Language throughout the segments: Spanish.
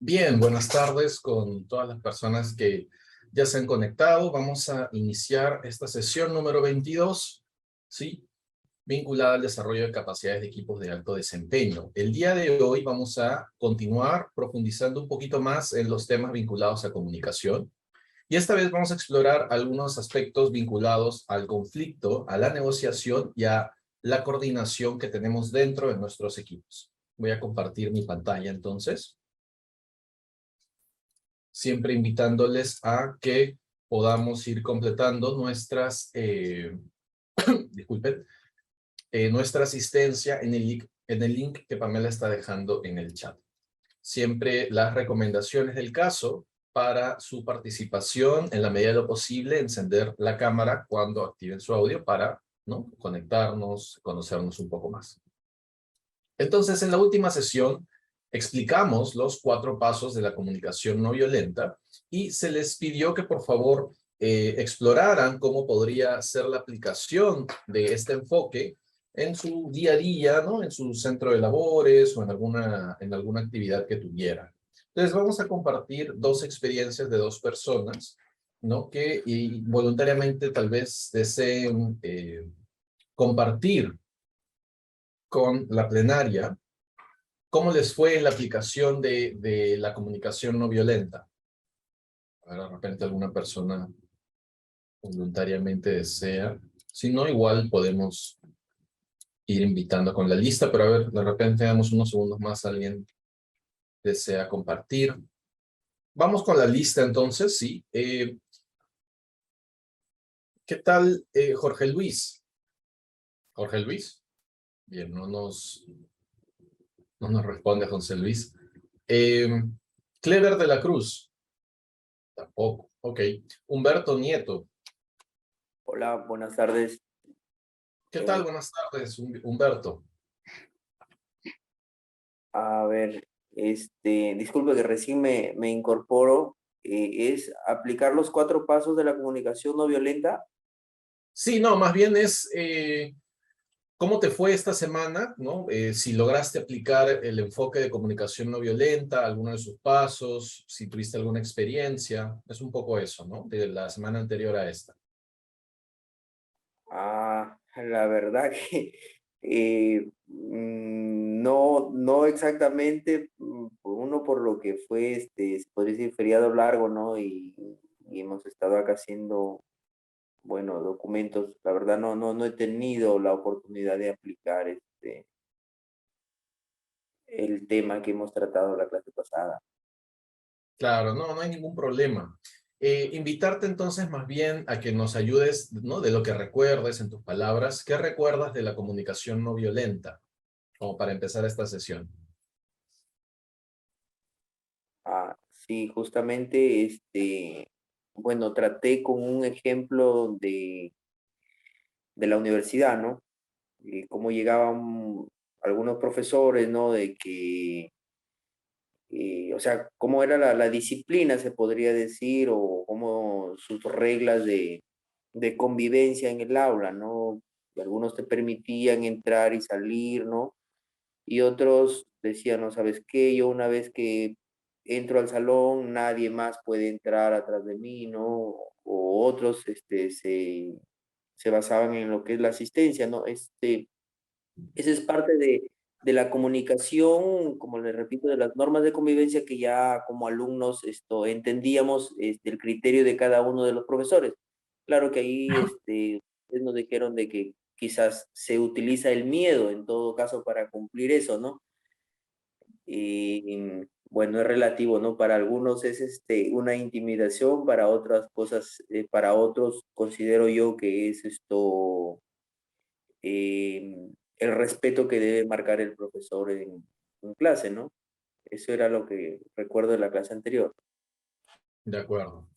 Bien, buenas tardes con todas las personas que ya se han conectado. Vamos a iniciar esta sesión número 22, ¿sí? Vinculada al desarrollo de capacidades de equipos de alto desempeño. El día de hoy vamos a continuar profundizando un poquito más en los temas vinculados a comunicación. Y esta vez vamos a explorar algunos aspectos vinculados al conflicto, a la negociación y a la coordinación que tenemos dentro de nuestros equipos. Voy a compartir mi pantalla entonces, siempre invitándoles a que podamos ir completando nuestras, disculpen, nuestra asistencia en el link que Pamela está dejando en el chat. Siempre las recomendaciones del caso para su participación, en la medida de lo posible, encender la cámara cuando activen su audio para, ¿no?, conectarnos, conocernos un poco más. Entonces, en la última sesión explicamos los 4 pasos de la comunicación no violenta y se les pidió que por favor exploraran cómo podría ser la aplicación de este enfoque en su día a día, ¿no?, en su centro de labores o en alguna actividad que tuvieran. Entonces vamos a compartir 2 experiencias de 2 personas, ¿no?, que voluntariamente tal vez deseen compartir con la plenaria cómo les fue en la aplicación de la comunicación no violenta. A ver, de repente alguna persona voluntariamente desea. Si no, igual podemos ir invitando con la lista, pero a ver, de repente damos unos segundos más, alguien desea compartir. Vamos con la lista entonces, sí. ¿Qué tal, Jorge Luis? ¿Jorge Luis? Bien, no nos responde José Luis. Clever de la Cruz. Tampoco. Ok. Humberto Nieto. Hola, buenas tardes. ¿Qué tal? Buenas tardes, Humberto. A ver, disculpe que recién me incorporo. ¿Es aplicar los 4 pasos de la comunicación no violenta? Sí, no, más bien es cómo te fue esta semana, ¿no? Si lograste aplicar el enfoque de comunicación no violenta, alguno de sus pasos, si tuviste alguna experiencia, es un poco eso, ¿no? De la semana anterior a esta. La verdad que no exactamente, uno por lo que fue, se podría decir, feriado largo, ¿no? Y hemos estado acá haciendo, bueno, documentos. La verdad no he tenido la oportunidad de aplicar el tema que hemos tratado la clase pasada. Claro, no hay ningún problema. Invitarte entonces más bien a que nos ayudes, ¿no?, de lo que recuerdes en tus palabras. ¿Qué recuerdas de la comunicación no violenta? Como para empezar esta sesión. Sí, justamente, bueno, traté con un ejemplo de la universidad, ¿no? Cómo llegaban algunos profesores, ¿no? De que, o sea, cómo era la disciplina, se podría decir, o cómo sus reglas de convivencia en el aula, ¿no? Y algunos te permitían entrar y salir, ¿no? Y otros decían, no sabes qué, yo una vez que entro al salón, nadie más puede entrar atrás de mí, ¿no? O otros se basaban en lo que es la asistencia, ¿no? Esa es parte de la comunicación, como les repito, de las normas de convivencia que ya como alumnos entendíamos el criterio de cada uno de los profesores. Claro que ahí ustedes nos dijeron de que quizás se utiliza el miedo en todo caso para cumplir eso, ¿no? Y bueno, es relativo, ¿no? Para algunos es una intimidación, para otras cosas, para otros considero yo que es el respeto que debe marcar el profesor en clase, ¿no? Eso era lo que recuerdo de la clase anterior. De acuerdo.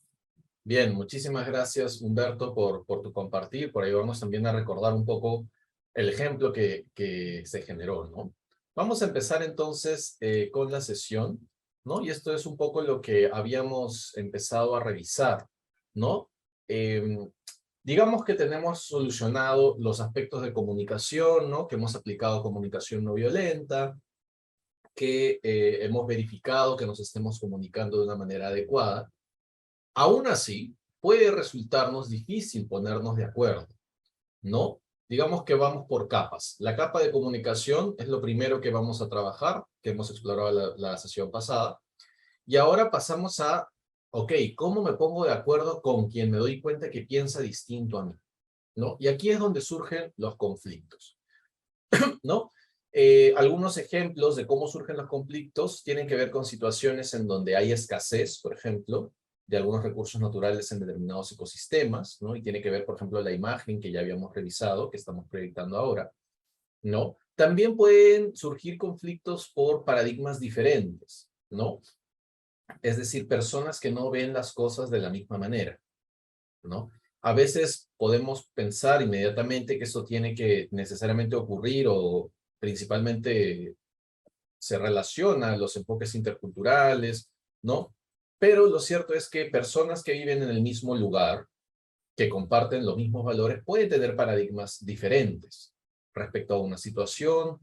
Bien, muchísimas gracias, Humberto, por tu compartir. Por ahí vamos también a recordar un poco el ejemplo que se generó, ¿no? Vamos a empezar entonces con la sesión, ¿no? Y esto es un poco lo que habíamos empezado a revisar, ¿no? Digamos que tenemos solucionado los aspectos de comunicación, ¿no? Que hemos aplicado comunicación no violenta. que hemos verificado que nos estemos comunicando de una manera adecuada. Aún así, puede resultarnos difícil ponernos de acuerdo, ¿no? Digamos que vamos por capas. La capa de comunicación es lo primero que vamos a trabajar, que hemos explorado la sesión pasada. Y ahora pasamos a, ok, ¿cómo me pongo de acuerdo con quien me doy cuenta que piensa distinto a mí? ¿No? Y aquí es donde surgen los conflictos, ¿no? Algunos ejemplos de cómo surgen los conflictos tienen que ver con situaciones en donde hay escasez, por ejemplo, de algunos recursos naturales en determinados ecosistemas, ¿no? Y tiene que ver, por ejemplo, la imagen que ya habíamos revisado, que estamos proyectando ahora, ¿no? También pueden surgir conflictos por paradigmas diferentes, ¿no? Es decir, personas que no ven las cosas de la misma manera, ¿no? A veces podemos pensar inmediatamente que eso tiene que necesariamente ocurrir o principalmente se relaciona a los enfoques interculturales, ¿no? Pero lo cierto es que personas que viven en el mismo lugar, que comparten los mismos valores, pueden tener paradigmas diferentes respecto a una situación,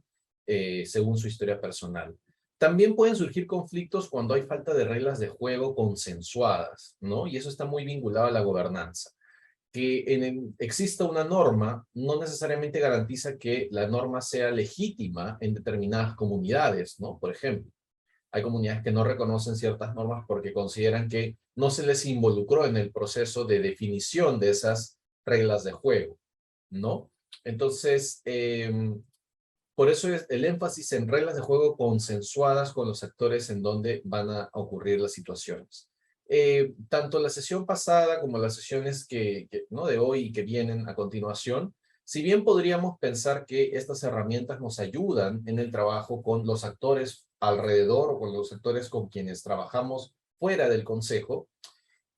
según su historia personal. También pueden surgir conflictos cuando hay falta de reglas de juego consensuadas, ¿no? Y eso está muy vinculado a la gobernanza. Que exista una norma no necesariamente garantiza que la norma sea legítima en determinadas comunidades, ¿no? Por ejemplo, hay comunidades que no reconocen ciertas normas porque consideran que no se les involucró en el proceso de definición de esas reglas de juego, ¿no? Entonces, por eso es el énfasis en reglas de juego consensuadas con los actores en donde van a ocurrir las situaciones. Tanto la sesión pasada como las sesiones ¿no? de hoy y que vienen a continuación, si bien podríamos pensar que estas herramientas nos ayudan en el trabajo con los actores alrededor o con los actores con quienes trabajamos fuera del consejo,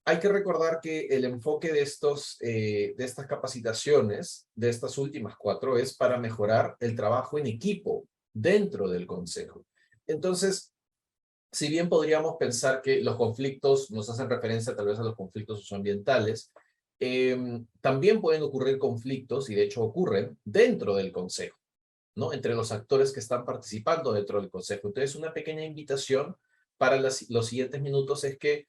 hay que recordar que el enfoque de estas capacitaciones, de estas últimas 4, es para mejorar el trabajo en equipo dentro del consejo. Entonces, si bien podríamos pensar que los conflictos nos hacen referencia tal vez a los conflictos socioambientales, también pueden ocurrir conflictos, y de hecho ocurren, dentro del consejo, ¿no? Entre los actores que están participando dentro del consejo. Entonces, una pequeña invitación para los siguientes minutos es que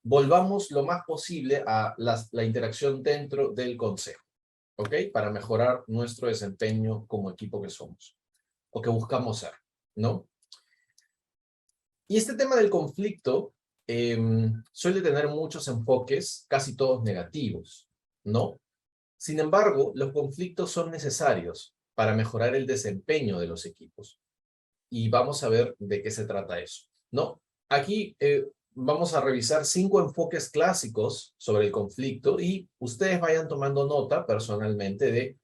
volvamos lo más posible a la interacción dentro del consejo, ¿ok? Para mejorar nuestro desempeño como equipo que somos, o que buscamos ser, ¿no? Y este tema del conflicto suele tener muchos enfoques, casi todos negativos, ¿no? Sin embargo, los conflictos son necesarios para mejorar el desempeño de los equipos. Y vamos a ver de qué se trata eso, ¿no? Aquí vamos a revisar 5 enfoques clásicos sobre el conflicto y ustedes vayan tomando nota personalmente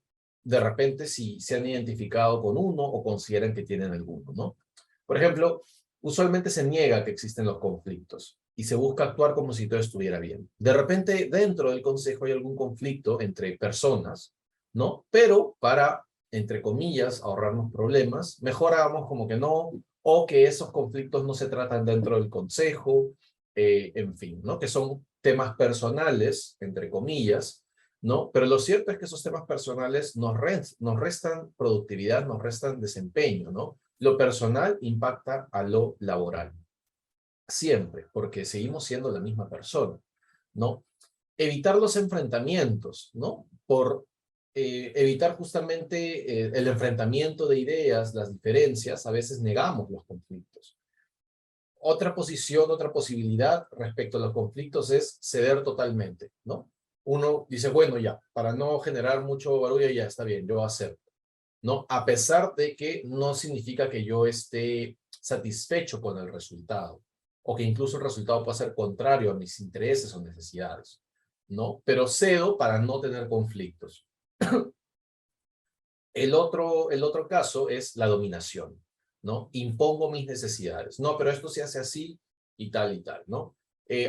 de repente si se han identificado con uno o consideran que tienen alguno, ¿no? Por ejemplo, usualmente se niega que existen los conflictos y se busca actuar como si todo estuviera bien. De repente, dentro del consejo hay algún conflicto entre personas, ¿no? Pero para, entre comillas, ahorrarnos problemas, mejor hagamos como que no, o que esos conflictos no se tratan dentro del consejo, en fin, ¿no? Que son temas personales, entre comillas, ¿no? Pero lo cierto es que esos temas personales nos restan productividad, nos restan desempeño, ¿no? Lo personal impacta a lo laboral. Siempre, porque seguimos siendo la misma persona, ¿no? Evitar los enfrentamientos, ¿no? Por evitar justamente el enfrentamiento de ideas, las diferencias, a veces negamos los conflictos. Otra posición, otra posibilidad respecto a los conflictos es ceder totalmente, ¿no? Uno dice, bueno, ya, para no generar mucho barullo, ya está bien, yo acepto, ¿no? A pesar de que no significa que yo esté satisfecho con el resultado, o que incluso el resultado pueda ser contrario a mis intereses o necesidades, ¿no? Pero cedo para no tener conflictos. El otro caso es la dominación, ¿no? Impongo mis necesidades. No, pero esto se hace así y tal, ¿no?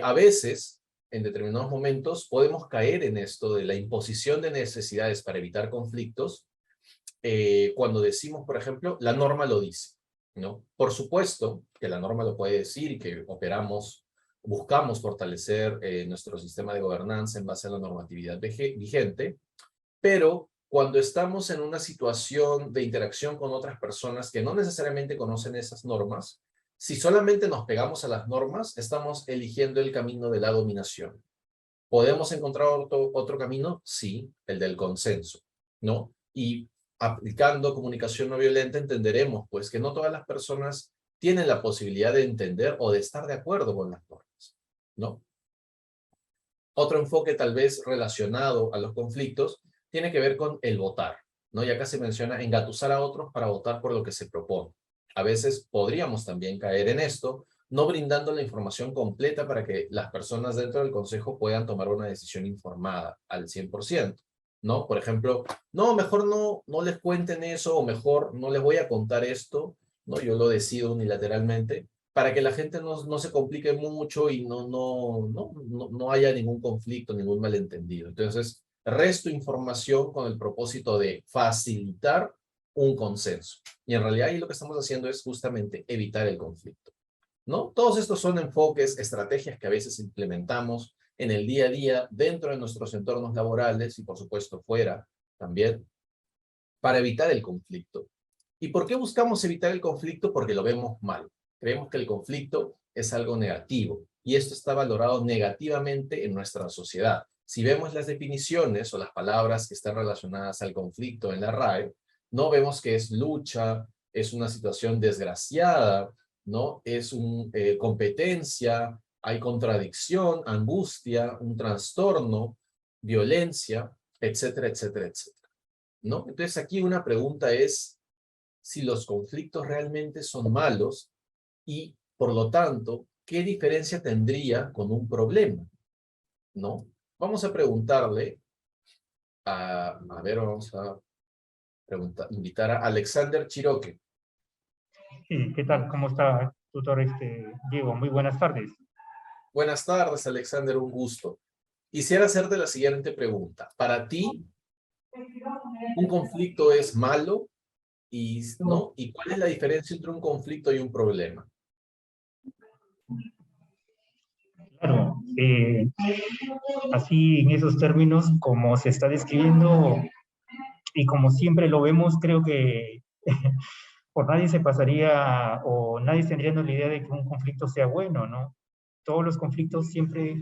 A veces, en determinados momentos, podemos caer en esto de la imposición de necesidades para evitar conflictos, cuando decimos, por ejemplo, la norma lo dice, ¿no? Por supuesto que la norma lo puede decir y que buscamos fortalecer nuestro sistema de gobernanza en base a la normatividad vigente, pero cuando estamos en una situación de interacción con otras personas que no necesariamente conocen esas normas, si solamente nos pegamos a las normas, estamos eligiendo el camino de la dominación. ¿Podemos encontrar otro camino? Sí, el del consenso, ¿no? Y aplicando comunicación no violenta entenderemos, pues, que no todas las personas tienen la posibilidad de entender o de estar de acuerdo con las normas, ¿no? Otro enfoque tal vez relacionado a los conflictos tiene que ver con el votar, ¿no? Y acá se menciona engatusar a otros para votar por lo que se propone. A veces podríamos también caer en esto, no brindando la información completa para que las personas dentro del consejo puedan tomar una decisión informada al 100%, ¿no? Por ejemplo, no, mejor no les cuenten eso, o mejor no les voy a contar esto, ¿no? Yo lo decido unilateralmente, para que la gente no se complique mucho y no haya ningún conflicto, ningún malentendido. Entonces, resto información con el propósito de facilitar un consenso. Y en realidad ahí lo que estamos haciendo es justamente evitar el conflicto, ¿no? Todos estos son enfoques, estrategias que a veces implementamos en el día a día dentro de nuestros entornos laborales y por supuesto fuera también para evitar el conflicto. ¿Y por qué buscamos evitar el conflicto? Porque lo vemos mal. Creemos que el conflicto es algo negativo y esto está valorado negativamente en nuestra sociedad. Si vemos las definiciones o las palabras que están relacionadas al conflicto en la RAE, no vemos que es lucha, es una situación desgraciada, ¿no? Es competencia, hay contradicción, angustia, un trastorno, violencia, etcétera, etcétera, etcétera, ¿no? Entonces aquí una pregunta es si los conflictos realmente son malos y, por lo tanto, ¿qué diferencia tendría con un problema? ¿No? Vamos a preguntarle vamos a invitar a Alexander Chiroque. Sí, ¿qué tal? ¿Cómo está, tutor Diego? Muy buenas tardes. Buenas tardes, Alexander, un gusto. Quisiera hacerte la siguiente pregunta. Para ti, ¿un conflicto es malo? ¿No? ¿Y cuál es la diferencia entre un conflicto y un problema? Claro, así en esos términos, como se está describiendo y como siempre lo vemos, creo que por nadie se pasaría o nadie tendría la idea de que un conflicto sea bueno, ¿no? Todos los conflictos siempre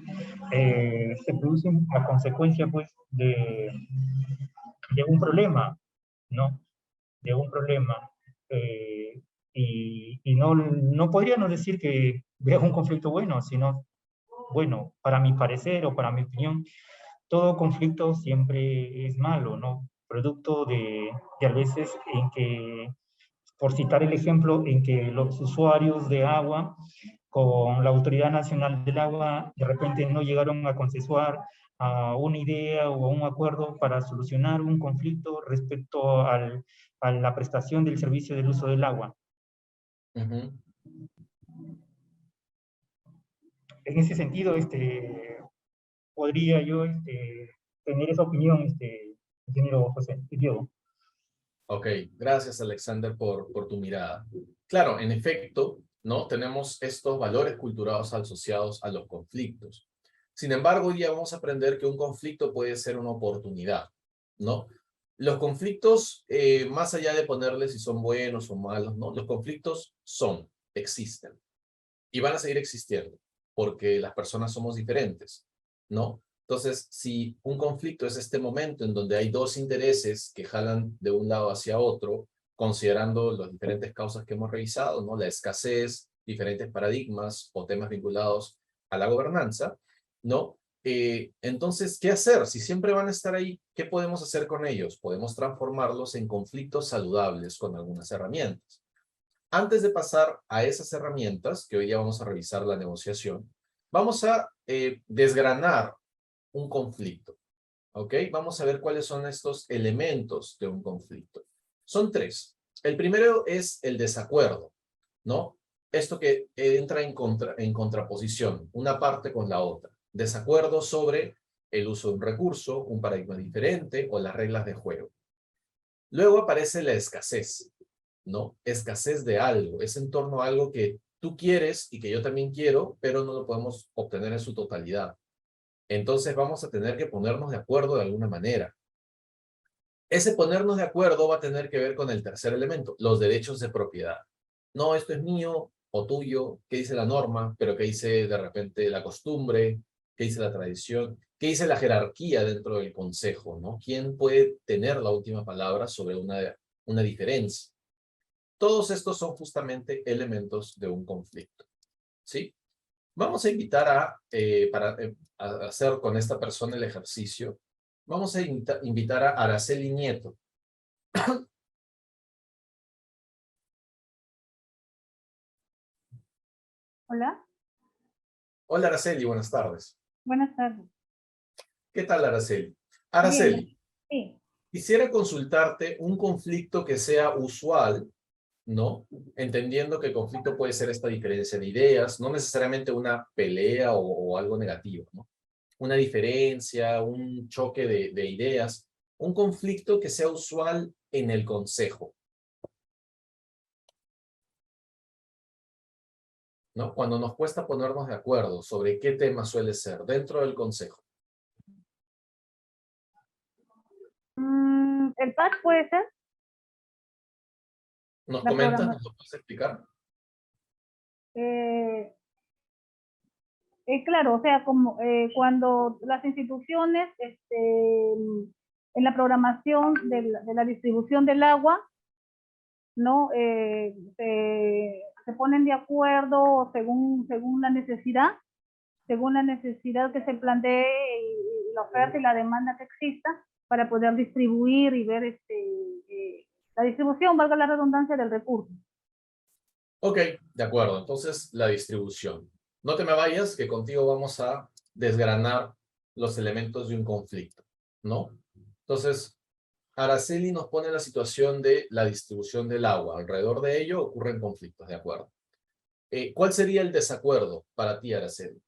se producen a consecuencia, pues, de un problema, ¿no? De un problema. Y no podríamos decir que vea un conflicto bueno, sino, bueno, para mi parecer o para mi opinión, todo conflicto siempre es malo, ¿no? Producto de a veces en que, por citar el ejemplo, en que los usuarios de agua con la Autoridad Nacional del Agua de repente no llegaron a consensuar a una idea o a un acuerdo para solucionar un conflicto respecto a la prestación del servicio del uso del agua. Uh-huh. En ese sentido, podría yo tener esa opinión, ingeniero José Diego. Ok, gracias Alexander por tu mirada. Claro, en efecto, ¿no? Tenemos estos valores culturales asociados a los conflictos. Sin embargo, hoy día vamos a aprender que un conflicto puede ser una oportunidad, ¿no? Los conflictos, más allá de ponerles si son buenos o malos, ¿no? Los conflictos existen y van a seguir existiendo porque las personas somos diferentes, ¿no? Entonces, si un conflicto es este momento en donde hay dos intereses que jalan de un lado hacia otro, considerando las diferentes causas que hemos revisado, ¿no? La escasez, diferentes paradigmas o temas vinculados a la gobernanza, ¿no? Entonces, ¿qué hacer? Si siempre van a estar ahí, ¿qué podemos hacer con ellos? Podemos transformarlos en conflictos saludables con algunas herramientas. Antes de pasar a esas herramientas, que hoy día vamos a revisar la negociación, vamos a desgranar un conflicto, ¿ok? Vamos a ver cuáles son estos elementos de un conflicto. Son tres. El primero es el desacuerdo, ¿no? Esto que entra en contraposición, una parte con la otra. Desacuerdo sobre el uso de un recurso, un paradigma diferente o las reglas de juego. Luego aparece la escasez, ¿no? Escasez de algo, es en torno a algo que tú quieres y que yo también quiero, pero no lo podemos obtener en su totalidad. Entonces vamos a tener que ponernos de acuerdo de alguna manera. Ese ponernos de acuerdo va a tener que ver con el tercer elemento, los derechos de propiedad. No, esto es mío o tuyo, ¿qué dice la norma? Pero ¿qué dice de repente la costumbre? ¿Qué dice la tradición? ¿Qué dice la jerarquía dentro del consejo? ¿No? ¿Quién puede tener la última palabra sobre una diferencia? Todos estos son justamente elementos de un conflicto, ¿sí? Vamos a invitar a hacer con esta persona el ejercicio. Vamos a invitar a Araceli Nieto. Hola, Hola Araceli, buenas tardes. buenas tardes. ¿Qué tal Araceli? Bien, Araceli, sí. quisiera consultarte un conflicto que sea usual, ¿no? Entendiendo que el conflicto puede ser esta diferencia de ideas, no necesariamente una pelea o algo negativo, ¿no? Una diferencia, un choque de ideas, un conflicto que sea usual en el consejo, ¿no? Cuando nos cuesta ponernos de acuerdo sobre qué tema suele ser dentro del consejo. El PAC puede ser ¿Nos la comentas? programación. ¿Nos lo puedes explicar? Eh, claro, o sea, como cuando las instituciones en la programación de la distribución del agua, ¿no? Se ponen de acuerdo según la necesidad que se plantee y la oferta y la demanda que exista para poder distribuir y ver la distribución, valga la redundancia, del recurso. Ok, de acuerdo. Entonces, la distribución. No te me vayas, que contigo vamos a desgranar los elementos de un conflicto, ¿no? Entonces, Araceli nos pone la situación de la distribución del agua. Alrededor de ello ocurren conflictos, ¿de acuerdo? ¿Cuál sería el desacuerdo para ti, Araceli?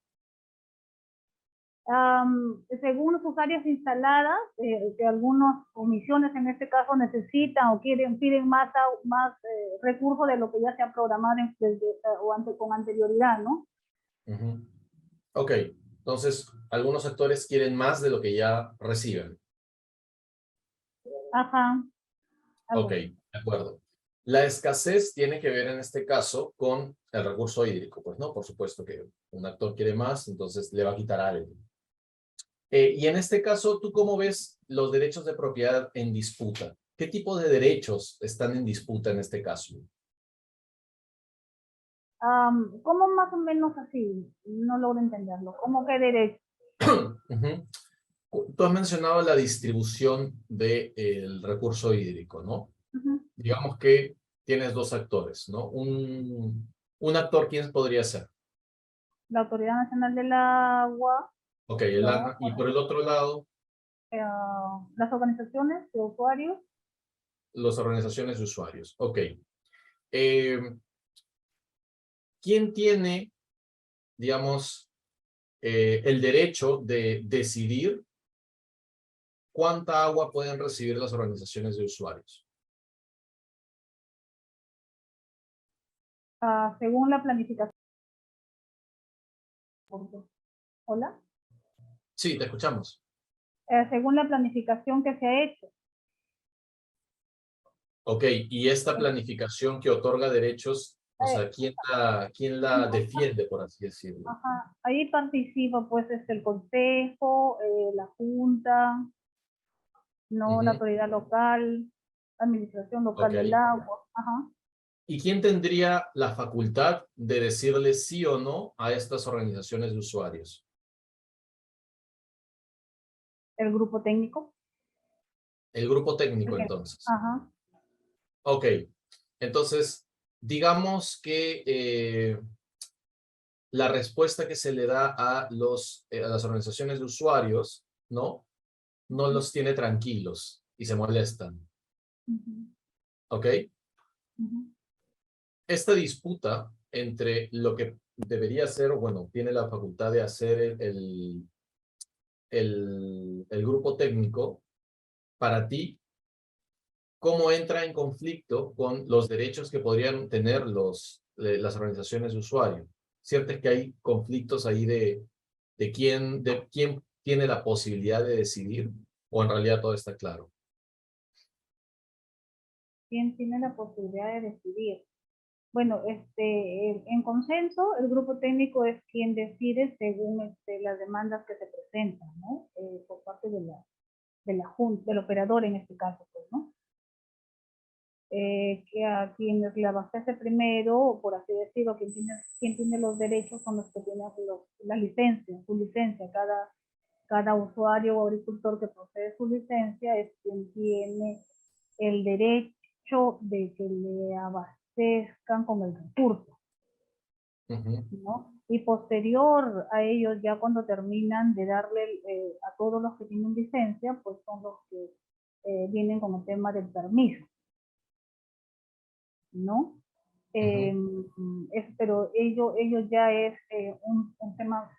Según sus áreas instaladas, que algunas comisiones en este caso necesitan o piden más recursos de lo que ya se ha programado con anterioridad, ¿no? Uh-huh. Ok, entonces algunos actores quieren más de lo que ya reciben. Ajá. Ok, Algo. de acuerdo. La escasez tiene que ver en este caso con el recurso hídrico, pues no, por supuesto que un actor quiere más, entonces le va a quitar a alguien. Y en este caso, ¿tú cómo ves los derechos de propiedad en disputa? ¿Qué tipo de derechos están en disputa en este caso? ¿Cómo más o menos así? No logro entenderlo. ¿Cómo que derecho? Uh-huh. Tú has mencionado la distribución del recurso hídrico, ¿no? Uh-huh. Digamos que tienes dos actores, ¿no? Un actor, ¿quién podría ser? La Autoridad Nacional del Agua, Ok, el ¿no? ANA. Y por el otro lado, Las organizaciones de usuarios. las organizaciones de usuarios. Ok. Eh, ¿Quién tiene, digamos, el derecho de decidir cuánta agua pueden recibir las organizaciones de usuarios? Según la planificación. Hola. Sí, te escuchamos. Según la planificación que se ha hecho. Ok, y esta planificación que otorga derechos, o sea, ¿quién la defiende, por así decirlo? Ajá. Ahí participa pues el consejo, la junta, no, la Ujú. autoridad local, la administración local Ok. del agua. Ajá. ¿Y quién tendría la facultad de decirle sí o no a estas organizaciones de usuarios? El grupo técnico. El grupo técnico, entonces. Ajá. Ok. Entonces, digamos que la respuesta que se le da a las organizaciones de usuarios, ¿no? No los tiene tranquilos y se molestan. Uh-huh. ¿Ok? Uh-huh. Esta disputa entre lo que debería ser, o bueno, tiene la facultad de hacer el grupo técnico, para ti, ¿cómo entra en conflicto con los derechos que podrían tener las organizaciones de usuarios? Cierto es que hay conflictos ahí de quién tiene la posibilidad de decidir, o en realidad todo está claro. ¿quién tiene la posibilidad de decidir? Bueno, en consenso, el grupo técnico es quien decide según las demandas que se presentan, ¿no? Por parte de la Junta, del operador en este caso, pues, ¿no? Que a quienes le abastece primero, por así decirlo, quien tiene los derechos son los que tienen la licencia, su licencia. Cada usuario o agricultor que posee su licencia es quien tiene el derecho de que le abastezcan con el recurso, ¿no? Y posterior a ellos, ya cuando terminan de darle a todos los que tienen licencia, pues son los que vienen con el tema del permiso, ¿no? Pero ellos ya es un tema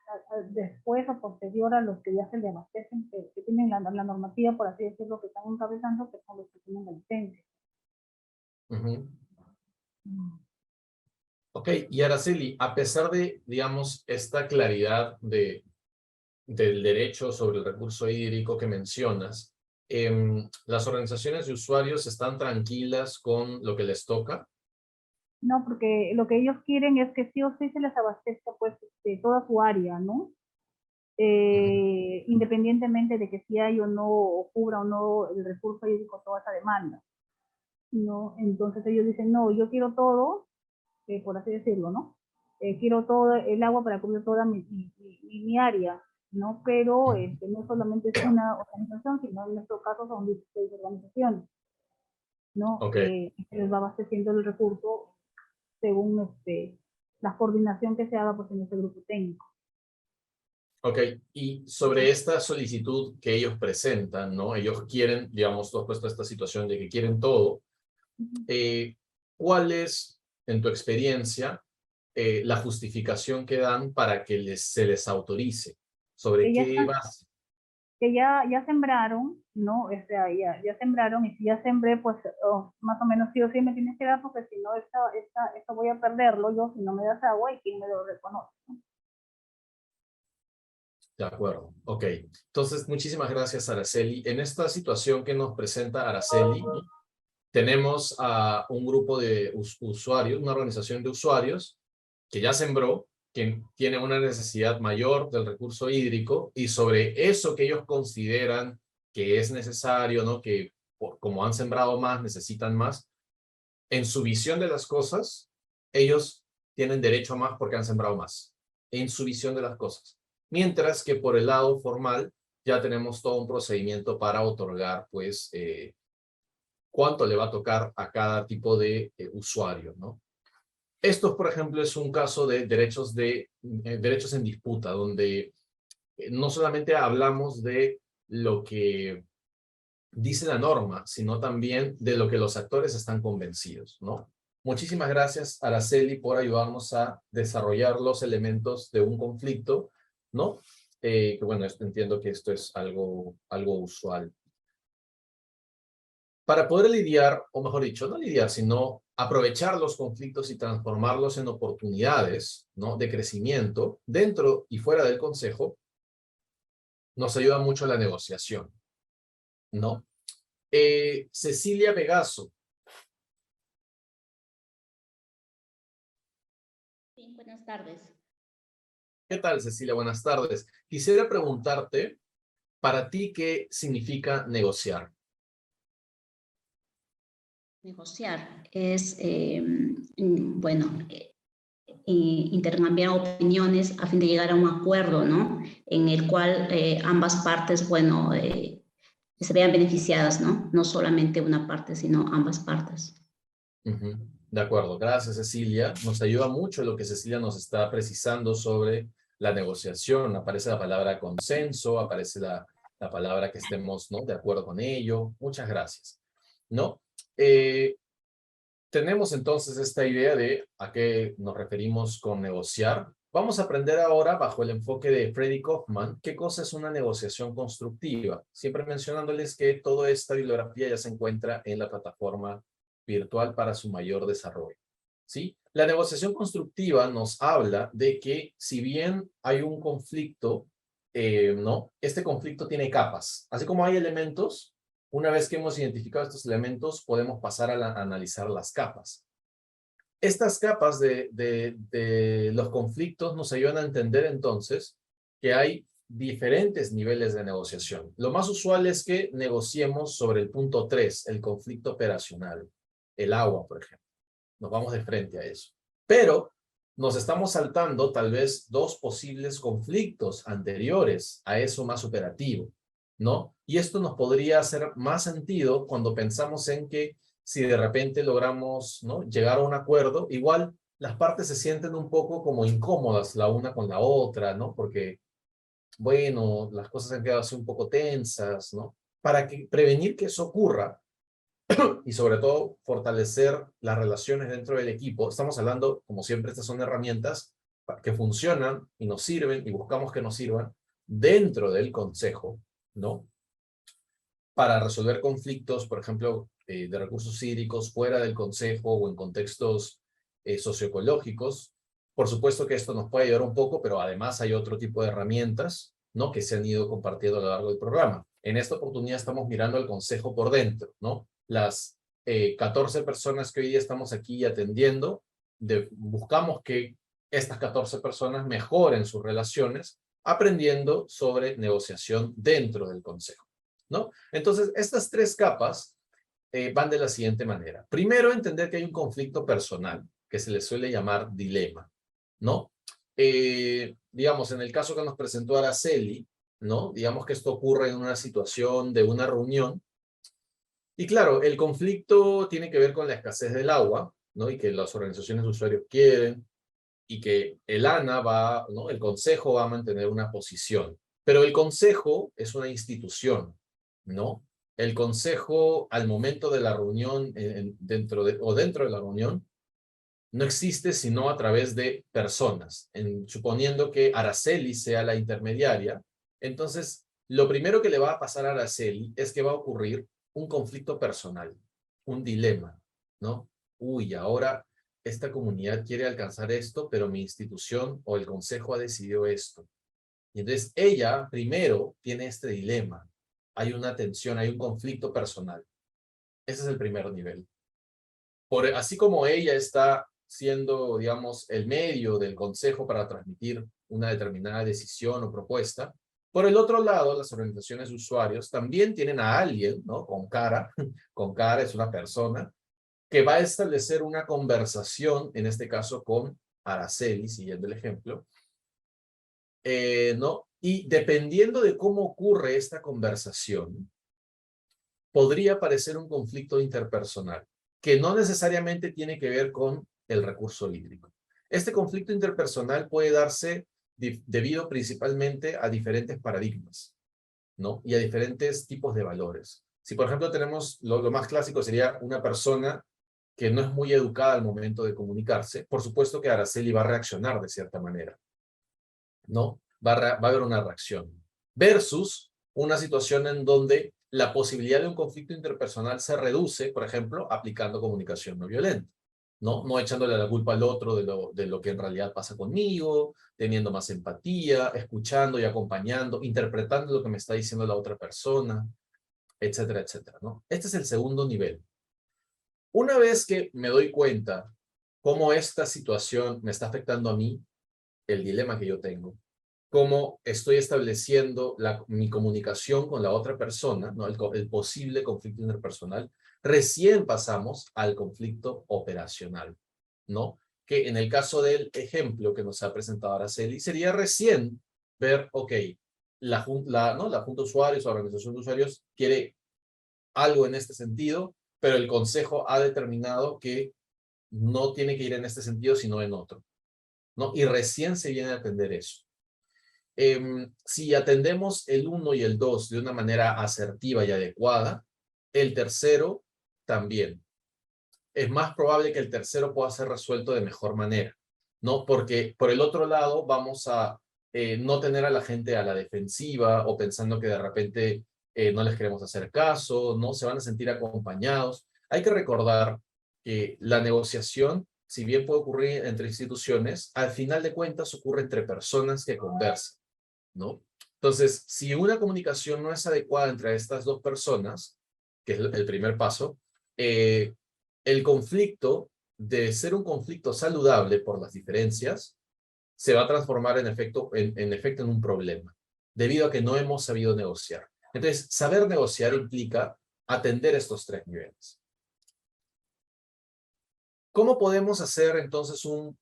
después o posterior a los que ya se le abastecen, que tienen la normativa, por así decirlo, que están encabezando, que son los que tienen la licencia. Ok, y Araceli, a pesar de, digamos, esta claridad del derecho sobre el recurso hídrico que mencionas, ¿las organizaciones de usuarios están tranquilas con lo que les toca? No, porque lo que ellos quieren es que sí o sí se les abastezca pues toda su área, ¿no? Independientemente de que si hay o no, o cubra o no el recurso hídrico toda esa demanda, ¿no? Entonces ellos dicen, no, yo quiero todo, por así decirlo, ¿no? Quiero todo el agua para cubrir toda mi área, ¿no? Pero no solamente es una organización, sino en nuestro caso son 16 organizaciones, ¿no? Okay. Se les va abasteciendo el recurso según la coordinación que se haga pues, en este grupo técnico. Ok, y sobre esta solicitud que ellos presentan, ¿no? Ellos quieren, digamos, tú has puesto esta situación de que quieren todo. ¿Cuál es, en tu experiencia, la justificación que dan para que se les autorice? ¿Sobre qué base? Que ya sembraron, ¿no? Ya sembraron, y si ya sembré, pues más o menos sí o sí me tienes que dar, porque si no, esto voy a perderlo yo, si no me das agua, y quién me lo reconoce, ¿no? De acuerdo, ok. Entonces, muchísimas gracias, Araceli. En esta situación que nos presenta Araceli, ¿no? Tenemos a un grupo de usuarios, una organización de usuarios que ya sembró, que tiene una necesidad mayor del recurso hídrico, y sobre eso que ellos consideran que es necesario, ¿no? Que como han sembrado más, necesitan más, en su visión de las cosas, ellos tienen derecho a más porque han sembrado más, en su visión de las cosas. Mientras que por el lado formal ya tenemos todo un procedimiento para otorgar, pues, cuánto le va a tocar a cada tipo de usuario, ¿no? Esto, por ejemplo, es un caso de derechos en disputa, donde no solamente hablamos de lo que dice la norma, sino también de lo que los actores están convencidos, ¿no? Muchísimas gracias, Araceli, por ayudarnos a desarrollar los elementos de un conflicto, ¿no? Que bueno, entiendo que esto es algo usual. Para poder lidiar, o mejor dicho, no lidiar, sino aprovechar los conflictos y transformarlos en oportunidades, ¿no? De crecimiento dentro y fuera del consejo, nos ayuda mucho la negociación, ¿no? Cecilia Vegaso. Sí, buenas tardes. ¿Qué tal, Cecilia? Buenas tardes. Quisiera preguntarte, para ti, ¿qué significa negociar? Negociar es, bueno, intercambiar opiniones a fin de llegar a un acuerdo, ¿no? En el cual ambas partes, bueno, se vean beneficiadas, ¿no? No solamente una parte, sino ambas partes. De acuerdo. Gracias, Cecilia. Nos ayuda mucho lo que Cecilia nos está precisando sobre la negociación. Aparece la palabra consenso, aparece la palabra que estemos, ¿no? De acuerdo con ello. Muchas gracias, ¿no? Tenemos entonces esta idea de a qué nos referimos con negociar. Vamos a aprender ahora, bajo el enfoque de Freddy Kaufman, qué cosa es una negociación constructiva. Siempre mencionándoles que toda esta bibliografía ya se encuentra en la plataforma virtual para su mayor desarrollo, ¿sí? La negociación constructiva nos habla de que si bien hay un conflicto, ¿no? Este conflicto tiene capas. Así como hay elementos, Una vez que hemos identificado estos elementos, podemos pasar a analizar las capas. Estas capas de los conflictos nos ayudan a entender entonces que hay diferentes niveles de negociación. Lo más usual es que negociemos sobre el punto 3, el conflicto operacional, el agua, por ejemplo. Nos vamos de frente a eso. Pero nos estamos saltando tal vez 2 posibles conflictos anteriores a eso más operativo, ¿no? Y esto nos podría hacer más sentido cuando pensamos en que si de repente logramos, ¿no?, llegar a un acuerdo, igual las partes se sienten un poco como incómodas la una con la otra, ¿no? Porque, bueno, las cosas han quedado así un poco tensas, ¿no? Para prevenir que eso ocurra, y sobre todo fortalecer las relaciones dentro del equipo. Estamos hablando, como siempre, estas son herramientas que funcionan y nos sirven y buscamos que nos sirvan dentro del consejo, ¿no? Para resolver conflictos, por ejemplo, de recursos hídricos fuera del consejo o en contextos socioecológicos. Por supuesto que esto nos puede ayudar un poco, pero además hay otro tipo de herramientas, ¿no?, que se han ido compartiendo a lo largo del programa. En esta oportunidad estamos mirando al consejo por dentro, ¿no? Las 14 personas que hoy día estamos aquí atendiendo, buscamos que estas 14 personas mejoren sus relaciones aprendiendo sobre negociación dentro del consejo, ¿no? Entonces, estas 3 capas van de la siguiente manera. Primero, entender que hay un conflicto personal, que se le suele llamar dilema, ¿no? Digamos, en el caso que nos presentó Araceli, ¿no? Digamos que esto ocurre en una situación de una reunión. Y claro, el conflicto tiene que ver con la escasez del agua, ¿no? Y que las organizaciones de usuarios quieren, y que el ANA va, ¿no?, el consejo va a mantener una posición. Pero el consejo es una institución, ¿no? El consejo, al momento de la reunión, dentro de la reunión, no existe sino a través de personas. Suponiendo que Araceli sea la intermediaria, entonces lo primero que le va a pasar a Araceli es que va a ocurrir un conflicto personal, un dilema, ¿no? Uy, ahora esta comunidad quiere alcanzar esto, pero mi institución o el consejo ha decidido esto. Y entonces ella primero tiene este dilema. Hay una tensión, hay un conflicto personal. Ese es el primer nivel. Así como ella está siendo, digamos, el medio del consejo para transmitir una determinada decisión o propuesta, por el otro lado, las organizaciones de usuarios también tienen a alguien, ¿no?, con cara, con cara, es una persona, que va a establecer una conversación, en este caso con Araceli, siguiendo el ejemplo, ¿no? Y dependiendo de cómo ocurre esta conversación, podría parecer un conflicto interpersonal, que no necesariamente tiene que ver con el recurso hídrico. Este conflicto interpersonal puede darse debido principalmente a diferentes paradigmas, ¿no? Y a diferentes tipos de valores. Si, por ejemplo, tenemos, lo más clásico sería una persona que no es muy educada al momento de comunicarse, por supuesto que Araceli va a reaccionar de cierta manera, ¿no? Va a haber una reacción. Versus una situación en donde la posibilidad de un conflicto interpersonal se reduce, por ejemplo, aplicando comunicación no violenta, ¿no? No echándole la culpa al otro de lo que en realidad pasa conmigo, teniendo más empatía, escuchando y acompañando, interpretando lo que me está diciendo la otra persona, etcétera, etcétera, ¿no? Este es el segundo nivel. Una vez que me doy cuenta cómo esta situación me está afectando a mí, el dilema que yo tengo, cómo estoy estableciendo mi comunicación con la otra persona, ¿no?, el posible conflicto interpersonal, recién pasamos al conflicto operacional, ¿no? Que en el caso del ejemplo que nos ha presentado Araceli, sería recién ver, ok, la junta de usuarios, la organización de usuarios quiere algo en este sentido, pero el consejo ha determinado que no tiene que ir en este sentido, sino en otro, ¿no? Y recién se viene a atender eso. Si atendemos el 1 y el 2 de una manera asertiva y adecuada, el tercero también. Es más probable que el tercero pueda ser resuelto de mejor manera, ¿no? Porque por el otro lado vamos a no tener a la gente a la defensiva o pensando que de repente no les queremos hacer caso, no se van a sentir acompañados. Hay que recordar que la negociación, si bien puede ocurrir entre instituciones, al final de cuentas ocurre entre personas que conversan, ¿no? Entonces, si una comunicación no es adecuada entre estas dos personas, que es el primer paso, el conflicto, de ser un conflicto saludable por las diferencias, se va a transformar en efecto en un problema, debido a que no hemos sabido negociar. Entonces, saber negociar implica atender estos 3 niveles. ¿Cómo podemos hacer entonces una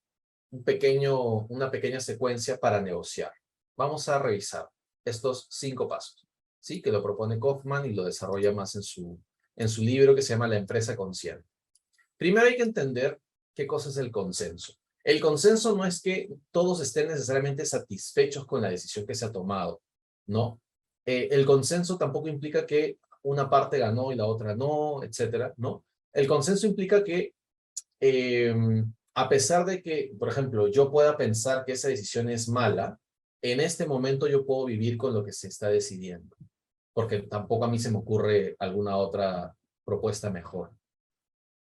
pequeña secuencia para negociar? Vamos a revisar estos 5 pasos, ¿sí? Que lo propone Kaufman y lo desarrolla más en su libro que se llama La empresa consciente. Primero hay que entender qué cosa es el consenso. El consenso no es que todos estén necesariamente satisfechos con la decisión que se ha tomado, ¿no? El consenso tampoco implica que una parte ganó y la otra no, etcétera, ¿no? El consenso implica que a pesar de que, por ejemplo, yo pueda pensar que esa decisión es mala, en este momento yo puedo vivir con lo que se está decidiendo, porque tampoco a mí se me ocurre alguna otra propuesta mejor,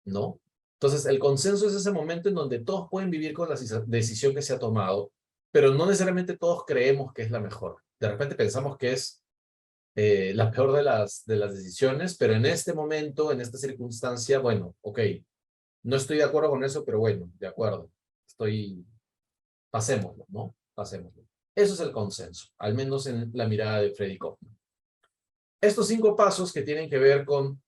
¿no? Entonces, el consenso es ese momento en donde todos pueden vivir con la decisión que se ha tomado, pero no necesariamente todos creemos que es la mejor. De repente pensamos que es la peor de las decisiones, pero en este momento, en esta circunstancia, bueno, ok, no estoy de acuerdo con eso, pero bueno, de acuerdo. Pasémoslo, ¿no? Pasémoslo. Eso es el consenso, al menos en la mirada de Freddy Kaufman. Estos 5 pasos que tienen que ver con,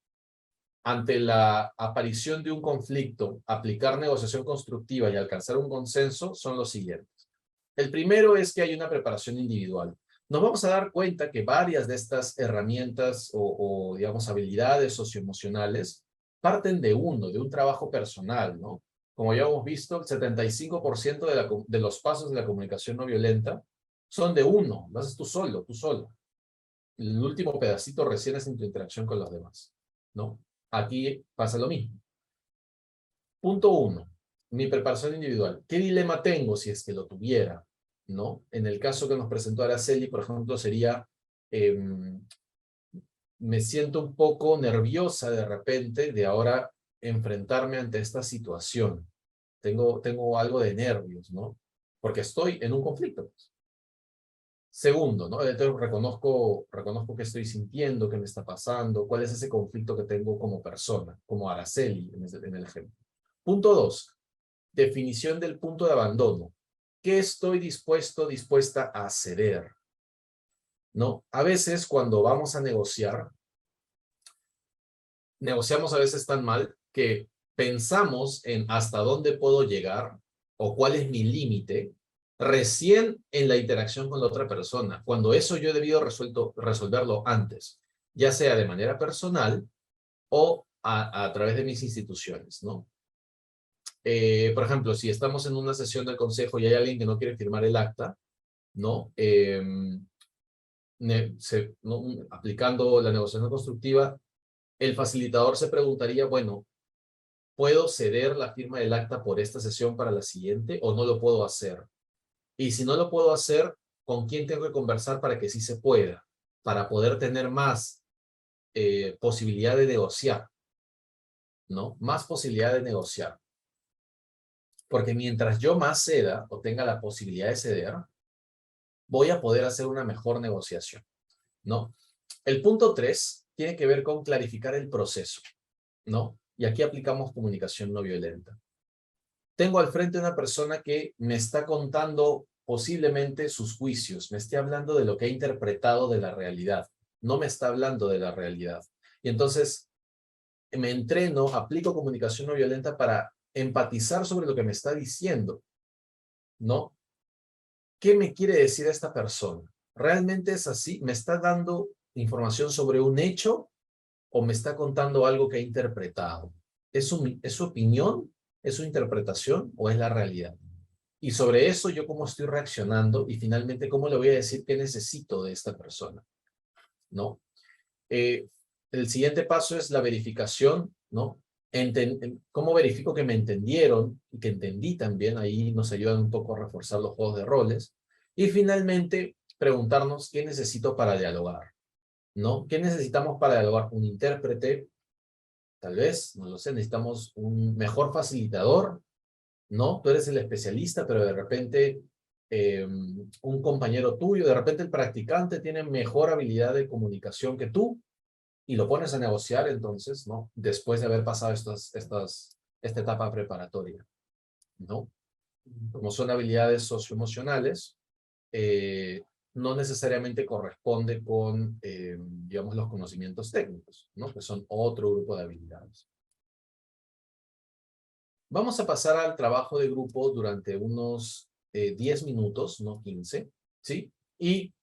ante la aparición de un conflicto, aplicar negociación constructiva y alcanzar un consenso, son los siguientes. El primero es que hay una preparación individual. Nos vamos a dar cuenta que varias de estas herramientas o digamos, habilidades socioemocionales parten de un trabajo personal, ¿no? Como ya hemos visto, el 75% de los pasos de la comunicación no violenta son de uno, lo haces tú solo, tú sola. El último pedacito recién es en tu interacción con los demás, ¿no? Aquí pasa lo mismo. Punto 1, mi preparación individual. ¿Qué dilema tengo si es que lo tuviera? ¿No? En el caso que nos presentó Araceli, por ejemplo, sería, me siento un poco nerviosa de repente de ahora enfrentarme ante esta situación. Tengo algo de nervios, ¿no? Porque estoy en un conflicto. Segundo, ¿no? Entonces reconozco qué estoy sintiendo, qué me está pasando, cuál es ese conflicto que tengo como persona, como Araceli en el ejemplo. Punto 2, definición del punto de abandono. ¿Qué estoy dispuesta a ceder? ¿No? A veces cuando vamos a negociar, negociamos a veces tan mal que pensamos en hasta dónde puedo llegar o cuál es mi límite recién en la interacción con la otra persona, cuando eso yo he debido resolverlo antes, ya sea de manera personal o a través de mis instituciones, ¿no? Por ejemplo, si estamos en una sesión del consejo y hay alguien que no quiere firmar el acta, ¿no? Aplicando la negociación constructiva, el facilitador se preguntaría, bueno, ¿puedo ceder la firma del acta por esta sesión para la siguiente o no lo puedo hacer? Y si no lo puedo hacer, ¿con quién tengo que conversar para que sí se pueda? Para poder tener más posibilidad de negociar, ¿no? Más posibilidad de negociar. Porque mientras yo más ceda o tenga la posibilidad de ceder, voy a poder hacer una mejor negociación, ¿no? El punto 3 tiene que ver con clarificar el proceso, ¿no? Y aquí aplicamos comunicación no violenta. Tengo al frente una persona que me está contando posiblemente sus juicios, me esté hablando de lo que ha interpretado de la realidad, no me está hablando de la realidad. Y entonces me entreno, aplico comunicación no violenta para empatizar sobre lo que me está diciendo, ¿no? ¿Qué me quiere decir esta persona? ¿Realmente es así? ¿Me está dando información sobre un hecho o me está contando algo que ha interpretado? ¿Es su opinión? ¿Es su interpretación o es la realidad? Y sobre eso yo cómo estoy reaccionando y finalmente cómo le voy a decir qué necesito de esta persona, ¿no? El siguiente paso es la verificación, ¿no? ¿Cómo verifico que me entendieron y que entendí también? Ahí nos ayudan un poco a reforzar los juegos de roles. Y finalmente, preguntarnos qué necesito para dialogar, ¿no? ¿Qué necesitamos para dialogar? Un intérprete, tal vez, no lo sé, necesitamos un mejor facilitador, ¿no? Tú eres el especialista, pero de repente un compañero tuyo, de repente el practicante tiene mejor habilidad de comunicación que tú, y lo pones a negociar entonces, ¿no? Después de haber pasado esta etapa preparatoria, ¿no? Como son habilidades socioemocionales, no necesariamente corresponde con, digamos, los conocimientos técnicos, ¿no? Que son otro grupo de habilidades. Vamos a pasar al trabajo de grupo durante unos 10 minutos, no 15, ¿sí? Y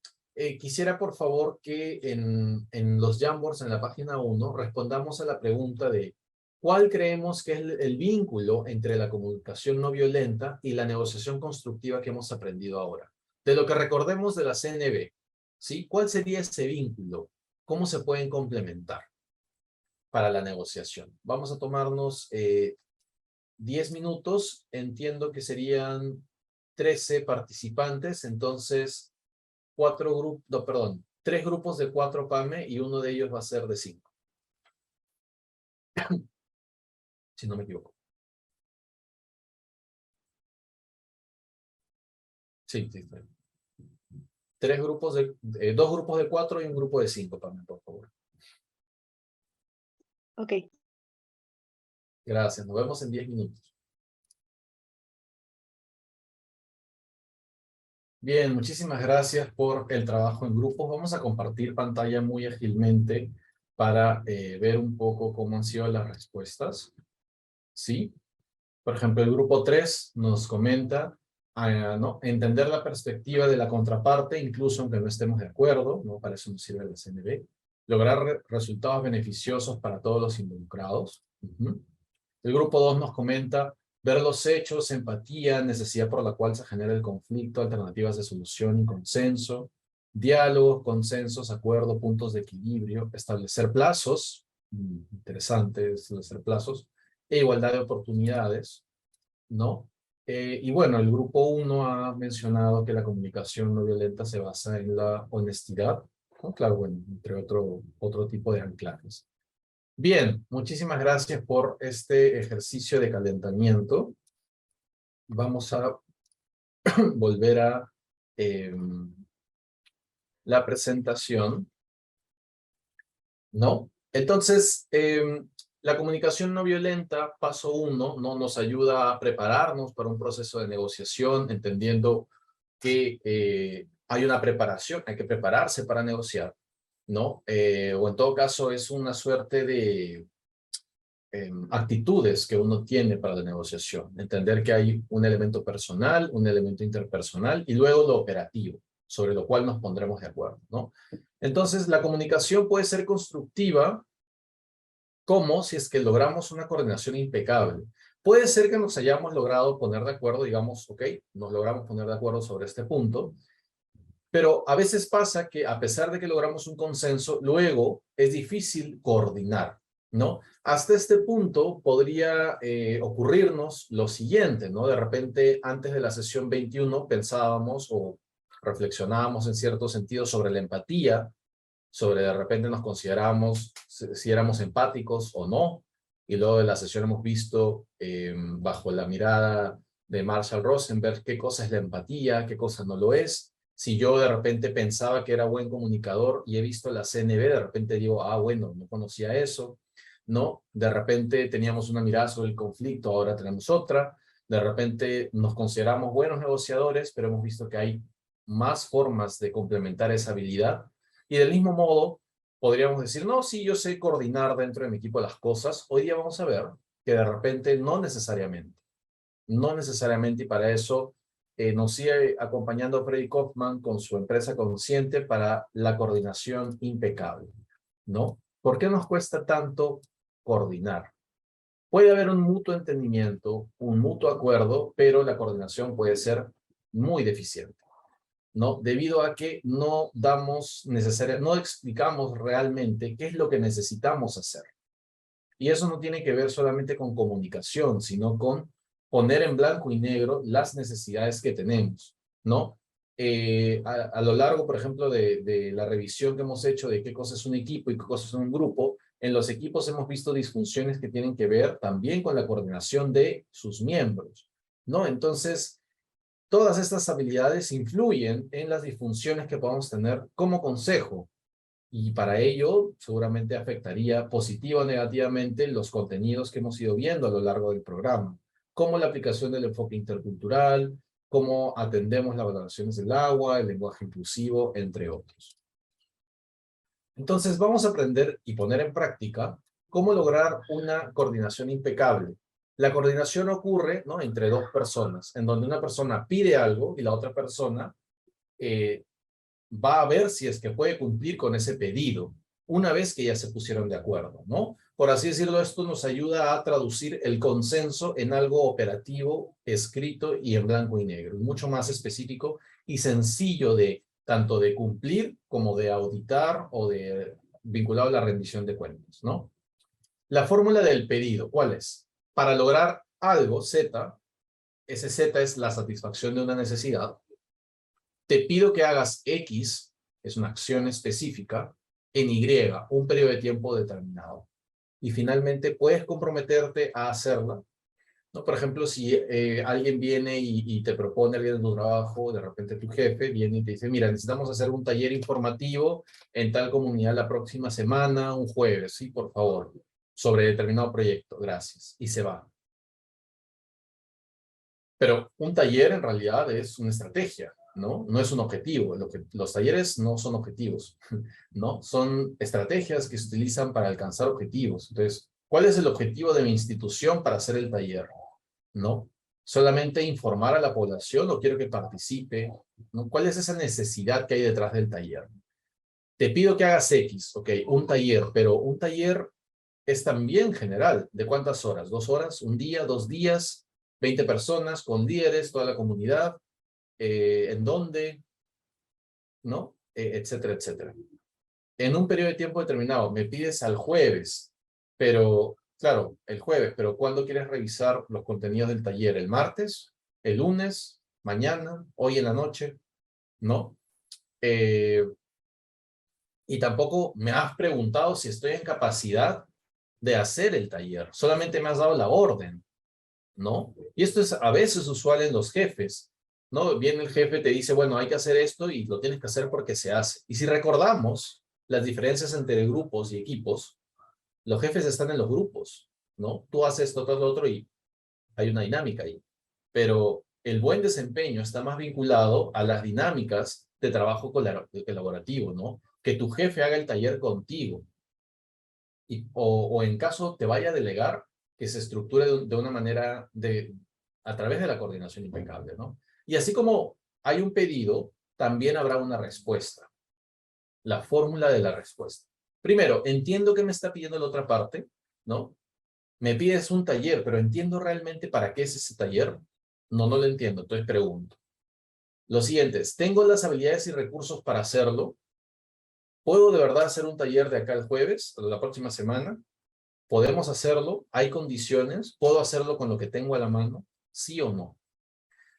quisiera, por favor, que en los Jamboards, en la página 1, respondamos a la pregunta de ¿cuál creemos que es el vínculo entre la comunicación no violenta y la negociación constructiva que hemos aprendido ahora? De lo que recordemos de la CNV, ¿sí? ¿Cuál sería ese vínculo? ¿Cómo se pueden complementar para la negociación? Vamos a tomarnos 10 minutos, entiendo que serían 13 participantes, entonces 3 grupos de 4 PAME y uno de ellos va a ser de 5. Si no me equivoco. Sí, sí, está bien. 2 grupos de 4 y un grupo de 5, PAME, por favor. Ok. Gracias, nos vemos en 10 minutos. Bien, muchísimas gracias por el trabajo en grupos. Vamos a compartir pantalla muy ágilmente para ver un poco cómo han sido las respuestas. ¿Sí? Por ejemplo, el grupo 3 nos comenta, ¿no? Entender la perspectiva de la contraparte, incluso aunque no estemos de acuerdo, ¿no? Para eso nos sirve la CNV. Lograr resultados beneficiosos para todos los involucrados. El grupo 2 nos comenta, ver los hechos, empatía, necesidad por la cual se genera el conflicto, alternativas de solución y consenso, diálogos, consensos, acuerdo, puntos de equilibrio, establecer plazos, interesante establecer plazos, e igualdad de oportunidades, ¿no? Y bueno, el grupo 1 ha mencionado que la comunicación no violenta se basa en la honestidad, ¿no? Claro, bueno, entre otro tipo de anclajes. Bien, muchísimas gracias por este ejercicio de calentamiento. Vamos a volver a la presentación, ¿no? Entonces, la comunicación no violenta, paso 1, ¿no? Nos ayuda a prepararnos para un proceso de negociación, entendiendo que hay una preparación, hay que prepararse para negociar, ¿no? O en todo caso es una suerte de actitudes que uno tiene para la negociación. Entender que hay un elemento personal, un elemento interpersonal y luego lo operativo, sobre lo cual nos pondremos de acuerdo, ¿no? Entonces, la comunicación puede ser constructiva como si es que logramos una coordinación impecable. Puede ser que nos hayamos logrado poner de acuerdo, digamos, ok, nos logramos poner de acuerdo sobre este punto, pero a veces pasa que a pesar de que logramos un consenso, luego es difícil coordinar, ¿no? Hasta este punto podría ocurrirnos lo siguiente, ¿no? De repente, antes de la sesión 21 pensábamos o reflexionábamos en cierto sentido sobre la empatía, sobre de repente nos considerábamos si éramos empáticos o no, y luego de la sesión hemos visto bajo la mirada de Marshall Rosenberg qué cosa es la empatía, qué cosa no lo es. Si yo de repente pensaba que era buen comunicador y he visto la CNV, de repente digo, ah, bueno, no conocía eso, ¿no? De repente teníamos una mirada sobre el conflicto, ahora tenemos otra. De repente nos consideramos buenos negociadores, pero hemos visto que hay más formas de complementar esa habilidad. Y del mismo modo, podríamos decir, no, sí, yo sé coordinar dentro de mi equipo las cosas. Hoy día vamos a ver que de repente no necesariamente, y para eso nos sigue acompañando Freddy Kaufman con su empresa Consciente para la coordinación impecable, ¿no? ¿Por qué nos cuesta tanto coordinar? Puede haber un mutuo entendimiento, un mutuo acuerdo, pero la coordinación puede ser muy deficiente, ¿no? Debido a que no no explicamos realmente qué es lo que necesitamos hacer. Y eso no tiene que ver solamente con comunicación, sino con poner en blanco y negro las necesidades que tenemos, ¿no? A lo largo, por ejemplo, de la revisión que hemos hecho de qué cosa es un equipo y qué cosa es un grupo, en los equipos hemos visto disfunciones que tienen que ver también con la coordinación de sus miembros, ¿no? Entonces, todas estas habilidades influyen en las disfunciones que podamos tener como consejo, Y para ello, seguramente afectaría positiva o negativamente los contenidos que hemos ido viendo a lo largo del programa, como la aplicación del enfoque intercultural, cómo atendemos las valoraciones del agua, el lenguaje inclusivo, entre otros. Entonces, vamos a aprender y poner en práctica cómo lograr una coordinación impecable. La coordinación ocurre, ¿no?, entre dos personas, en donde una persona pide algo y la otra persona va a ver si es que puede cumplir con ese pedido, una vez que ya se pusieron de acuerdo, ¿no? Por así decirlo, esto nos ayuda a traducir el consenso en algo operativo, escrito y en blanco y negro, y mucho más específico y sencillo de tanto de cumplir como de auditar o de vinculado a la rendición de cuentas, ¿no? La fórmula del pedido, ¿cuál es? Para lograr algo, Z, ese Z es la satisfacción de una necesidad. Te pido que hagas X, es una acción específica, en Y, un periodo de tiempo determinado. Y finalmente puedes comprometerte a hacerla, ¿no? Por ejemplo, si alguien viene y te propone, alguien en tu trabajo, de repente tu jefe viene y te dice, mira, necesitamos hacer un taller informativo en tal comunidad la próxima semana, un jueves, sí, por favor, sobre determinado proyecto, gracias, y se va. Pero un taller en realidad es una estrategia, ¿no? No es un objetivo. Los talleres no son objetivos, ¿no? Son estrategias que se utilizan para alcanzar objetivos. Entonces, ¿cuál es el objetivo de mi institución para hacer el taller? ¿No? ¿Solamente informar a la población o quiero que participe? ¿No? ¿Cuál es esa necesidad que hay detrás del taller? Te pido que hagas X, ok, un taller, pero un taller es también general. ¿De cuántas horas? ¿2 horas? ¿Un día? ¿2 días? 20 personas con líderes, toda la comunidad, en dónde, ¿no? Etcétera, etcétera. En un periodo de tiempo determinado, me pides al jueves, pero, claro, el jueves, pero ¿cuándo quieres revisar los contenidos del taller? ¿El martes? ¿El lunes? ¿Mañana? ¿Hoy en la noche? ¿No? Y tampoco me has preguntado si estoy en capacidad de hacer el taller. Solamente me has dado la orden, ¿no? Y esto es a veces usual en los jefes, ¿no? Viene el jefe, te dice, bueno, hay que hacer esto y lo tienes que hacer porque se hace. Y si recordamos las diferencias entre grupos y equipos, los jefes están en los grupos, ¿no? Tú haces esto, todo lo otro y hay una dinámica ahí. Pero el buen desempeño está más vinculado a las dinámicas de trabajo colaborativo, ¿no? Que tu jefe haga el taller contigo. O en caso te vaya a delegar, que se estructure de una manera a través de la coordinación impecable, ¿no? Y así como hay un pedido, también habrá una respuesta. La fórmula de la respuesta. Primero, entiendo que me está pidiendo la otra parte, ¿no? Me pides un taller, pero ¿entiendo realmente para qué es ese taller? No, no lo entiendo, entonces pregunto. Lo siguiente es, ¿tengo las habilidades y recursos para hacerlo? ¿Puedo de verdad hacer un taller de acá el jueves, o la próxima semana? ¿Podemos hacerlo? ¿Hay condiciones? ¿Puedo hacerlo con lo que tengo a la mano? ¿Sí o no?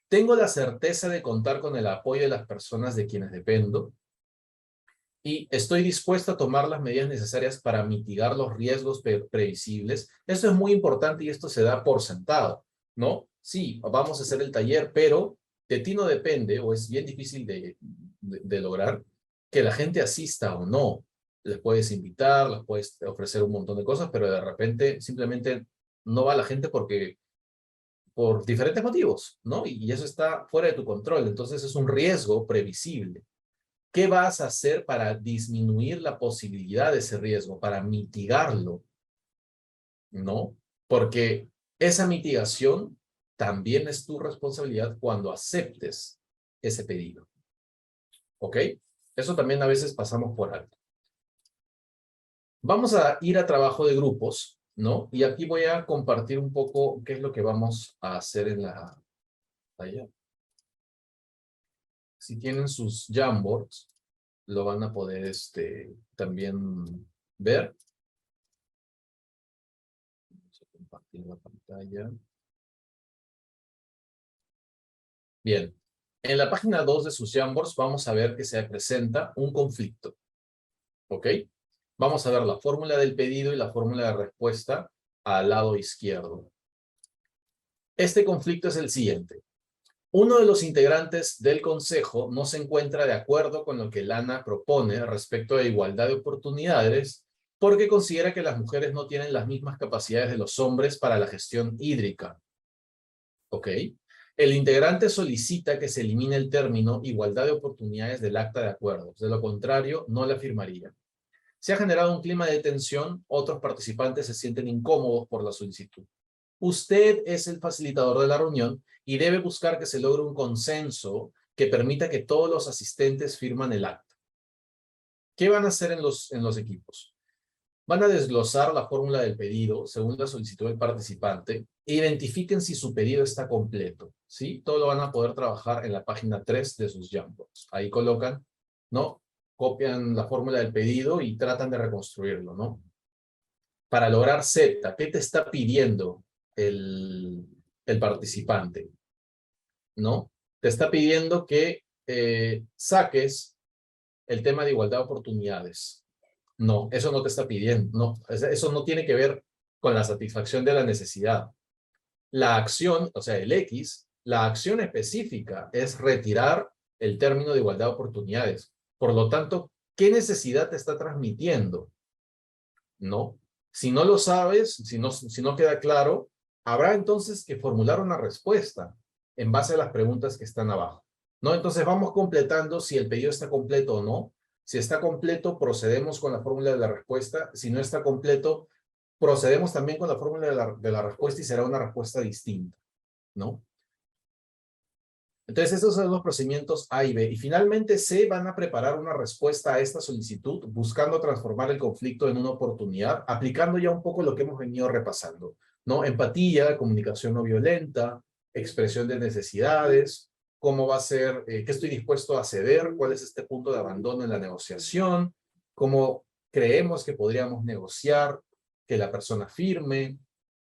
¿Tengo la certeza de contar con el apoyo de las personas de quienes dependo? Y estoy dispuesto a tomar las medidas necesarias para mitigar los riesgos previsibles. Esto es muy importante y esto se da por sentado, ¿no? Sí, vamos a hacer el taller, pero de ti no depende, o es bien difícil de lograr, que la gente asista o no. Les puedes invitar, les puedes ofrecer un montón de cosas, pero de repente simplemente no va la gente por diferentes motivos, ¿no? Y eso está fuera de tu control, entonces es un riesgo previsible. ¿Qué vas a hacer para disminuir la posibilidad de ese riesgo, para mitigarlo? ¿No? Porque esa mitigación también es tu responsabilidad cuando aceptes ese pedido. ¿Ok? Eso también a veces pasamos por alto. Vamos a ir a trabajo de grupos, ¿no? Y aquí voy a compartir un poco qué es lo que vamos a hacer en la pantalla. Si tienen sus Jamboards, lo van a poder también ver. Vamos a compartir la pantalla. Bien. En la página 2 de sus Jamboards vamos a ver que se presenta un conflicto. ¿Ok? Vamos a ver la fórmula del pedido y la fórmula de respuesta al lado izquierdo. Este conflicto es el siguiente. Uno de los integrantes del Consejo no se encuentra de acuerdo con lo que Lana propone respecto a igualdad de oportunidades porque considera que las mujeres no tienen las mismas capacidades de los hombres para la gestión hídrica. ¿Ok? El integrante solicita que se elimine el término igualdad de oportunidades del acta de acuerdos. De lo contrario, no la firmaría. Se ha generado un clima de tensión. Otros participantes se sienten incómodos por la solicitud. Usted es el facilitador de la reunión y debe buscar que se logre un consenso que permita que todos los asistentes firman el acta. ¿Qué van a hacer en los equipos? Van a desglosar la fórmula del pedido según la solicitud del participante e identifiquen si su pedido está completo, ¿sí? Todo lo van a poder trabajar en la página 3 de sus Jamboards. Ahí colocan, ¿no? Copian la fórmula del pedido y tratan de reconstruirlo, ¿no? Para lograr Z, ¿qué te está pidiendo el participante? ¿No? Te está pidiendo que saques el tema de igualdad de oportunidades. No, eso no te está pidiendo. No, eso no tiene que ver con la satisfacción de la necesidad. La acción, o sea, el X, la acción específica es retirar el término de igualdad de oportunidades. Por lo tanto, ¿qué necesidad te está transmitiendo? No. Si no lo sabes, si no queda claro, habrá entonces que formular una respuesta en base a las preguntas que están abajo. ¿No? Entonces vamos completando si el pedido está completo o no. Si está completo, procedemos con la fórmula de la respuesta. Si no está completo, procedemos también con la fórmula de la respuesta y será una respuesta distinta, ¿no? Entonces, estos son los procedimientos A y B. Y finalmente, C, van a preparar una respuesta a esta solicitud, buscando transformar el conflicto en una oportunidad, aplicando ya un poco lo que hemos venido repasando, ¿no? Empatía, comunicación no violenta, expresión de necesidades, cómo va a ser, qué estoy dispuesto a ceder, cuál es este punto de abandono en la negociación, cómo creemos que podríamos negociar, que la persona firme,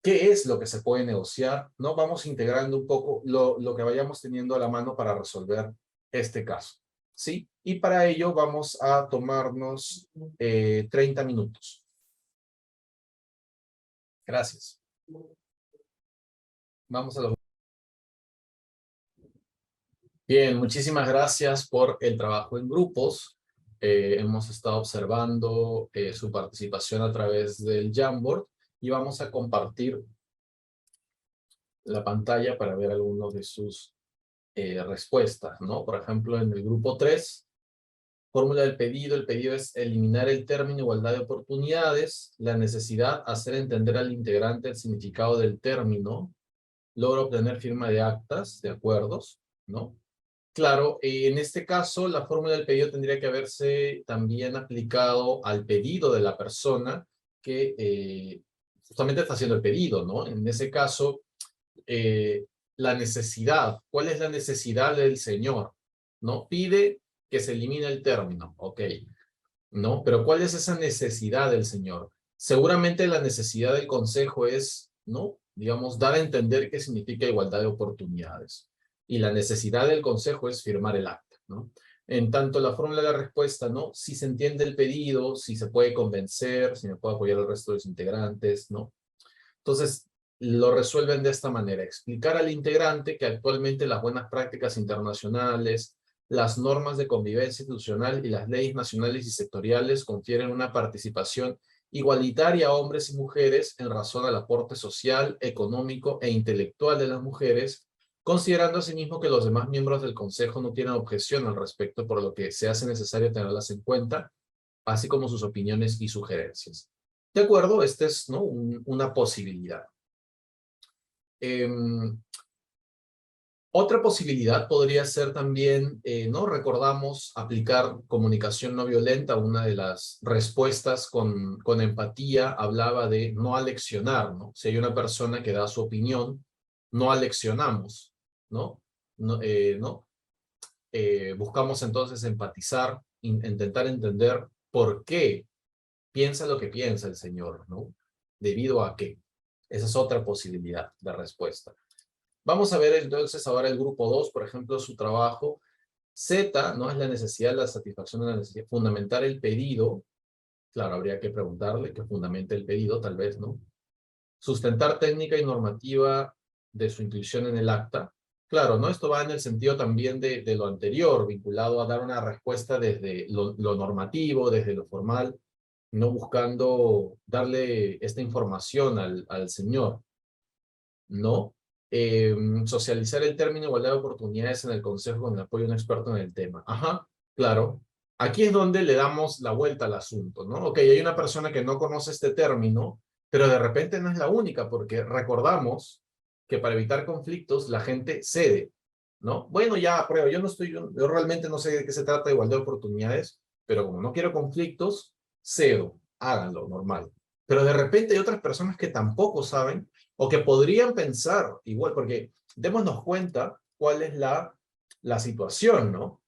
qué es lo que se puede negociar, ¿no? Vamos integrando un poco lo que vayamos teniendo a la mano para resolver este caso, ¿sí? Y para ello vamos a tomarnos 30 minutos. Gracias. Vamos a los... Bien, muchísimas gracias por el trabajo en grupos. Hemos estado observando su participación a través del Jamboard y vamos a compartir la pantalla para ver algunos de sus respuestas, ¿no? Por ejemplo, en el grupo 3, fórmula del pedido. El pedido es eliminar el término igualdad de oportunidades, la necesidad, hacer entender al integrante el significado del término, logro obtener firma de actas, de acuerdos, ¿no? Claro, en este caso, la fórmula del pedido tendría que haberse también aplicado al pedido de la persona que justamente está haciendo el pedido, ¿no? En ese caso, la necesidad. ¿Cuál es la necesidad del señor? ¿No? Pide que se elimine el término. Ok. ¿No? Pero ¿cuál es esa necesidad del señor? Seguramente la necesidad del consejo es, ¿no? Digamos, dar a entender qué significa igualdad de oportunidades. Y la necesidad del consejo es firmar el acta, ¿no? En tanto, la fórmula de la respuesta, ¿no? Si se entiende el pedido, si se puede convencer, si me puede apoyar el resto de los integrantes, ¿no? Entonces, lo resuelven de esta manera. Explicar al integrante que actualmente las buenas prácticas internacionales, las normas de convivencia institucional y las leyes nacionales y sectoriales confieren una participación igualitaria a hombres y mujeres en razón al aporte social, económico e intelectual de las mujeres, considerando asimismo que los demás miembros del Consejo no tienen objeción al respecto, por lo que se hace necesario tenerlas en cuenta, así como sus opiniones y sugerencias. De acuerdo, esta es, ¿no? Una posibilidad. Otra posibilidad podría ser también, ¿no? Recordamos aplicar comunicación no violenta. Una de las respuestas con empatía hablaba de no aleccionar, ¿no? Si hay una persona que da su opinión, no aleccionamos, ¿no? Buscamos entonces empatizar, intentar entender por qué piensa lo que piensa el señor, ¿no? ¿Debido a qué? Esa es otra posibilidad de respuesta. Vamos a ver entonces ahora el grupo 2, por ejemplo, su trabajo. Z, ¿no? Es la necesidad, la satisfacción de la necesidad. Fundamentar el pedido. Claro, habría que preguntarle que fundamente el pedido, tal vez, ¿no? Sustentar técnica y normativa de su inclusión en el acta. Claro, ¿no? Esto va en el sentido también de lo anterior, vinculado a dar una respuesta desde lo normativo, desde lo formal, no buscando darle esta información al señor, ¿no? Socializar el término igualdad de oportunidades en el consejo con el apoyo de un experto en el tema. Ajá, claro. Aquí es donde le damos la vuelta al asunto, ¿no? Ok, hay una persona que no conoce este término, pero de repente no es la única, porque recordamos que para evitar conflictos la gente cede, ¿no? Bueno, ya apruebo, yo realmente no sé de qué se trata de igualdad de oportunidades, pero como no quiero conflictos, cedo, háganlo, normal. Pero de repente hay otras personas que tampoco saben o que podrían pensar igual, porque démonos cuenta cuál es la situación, ¿no?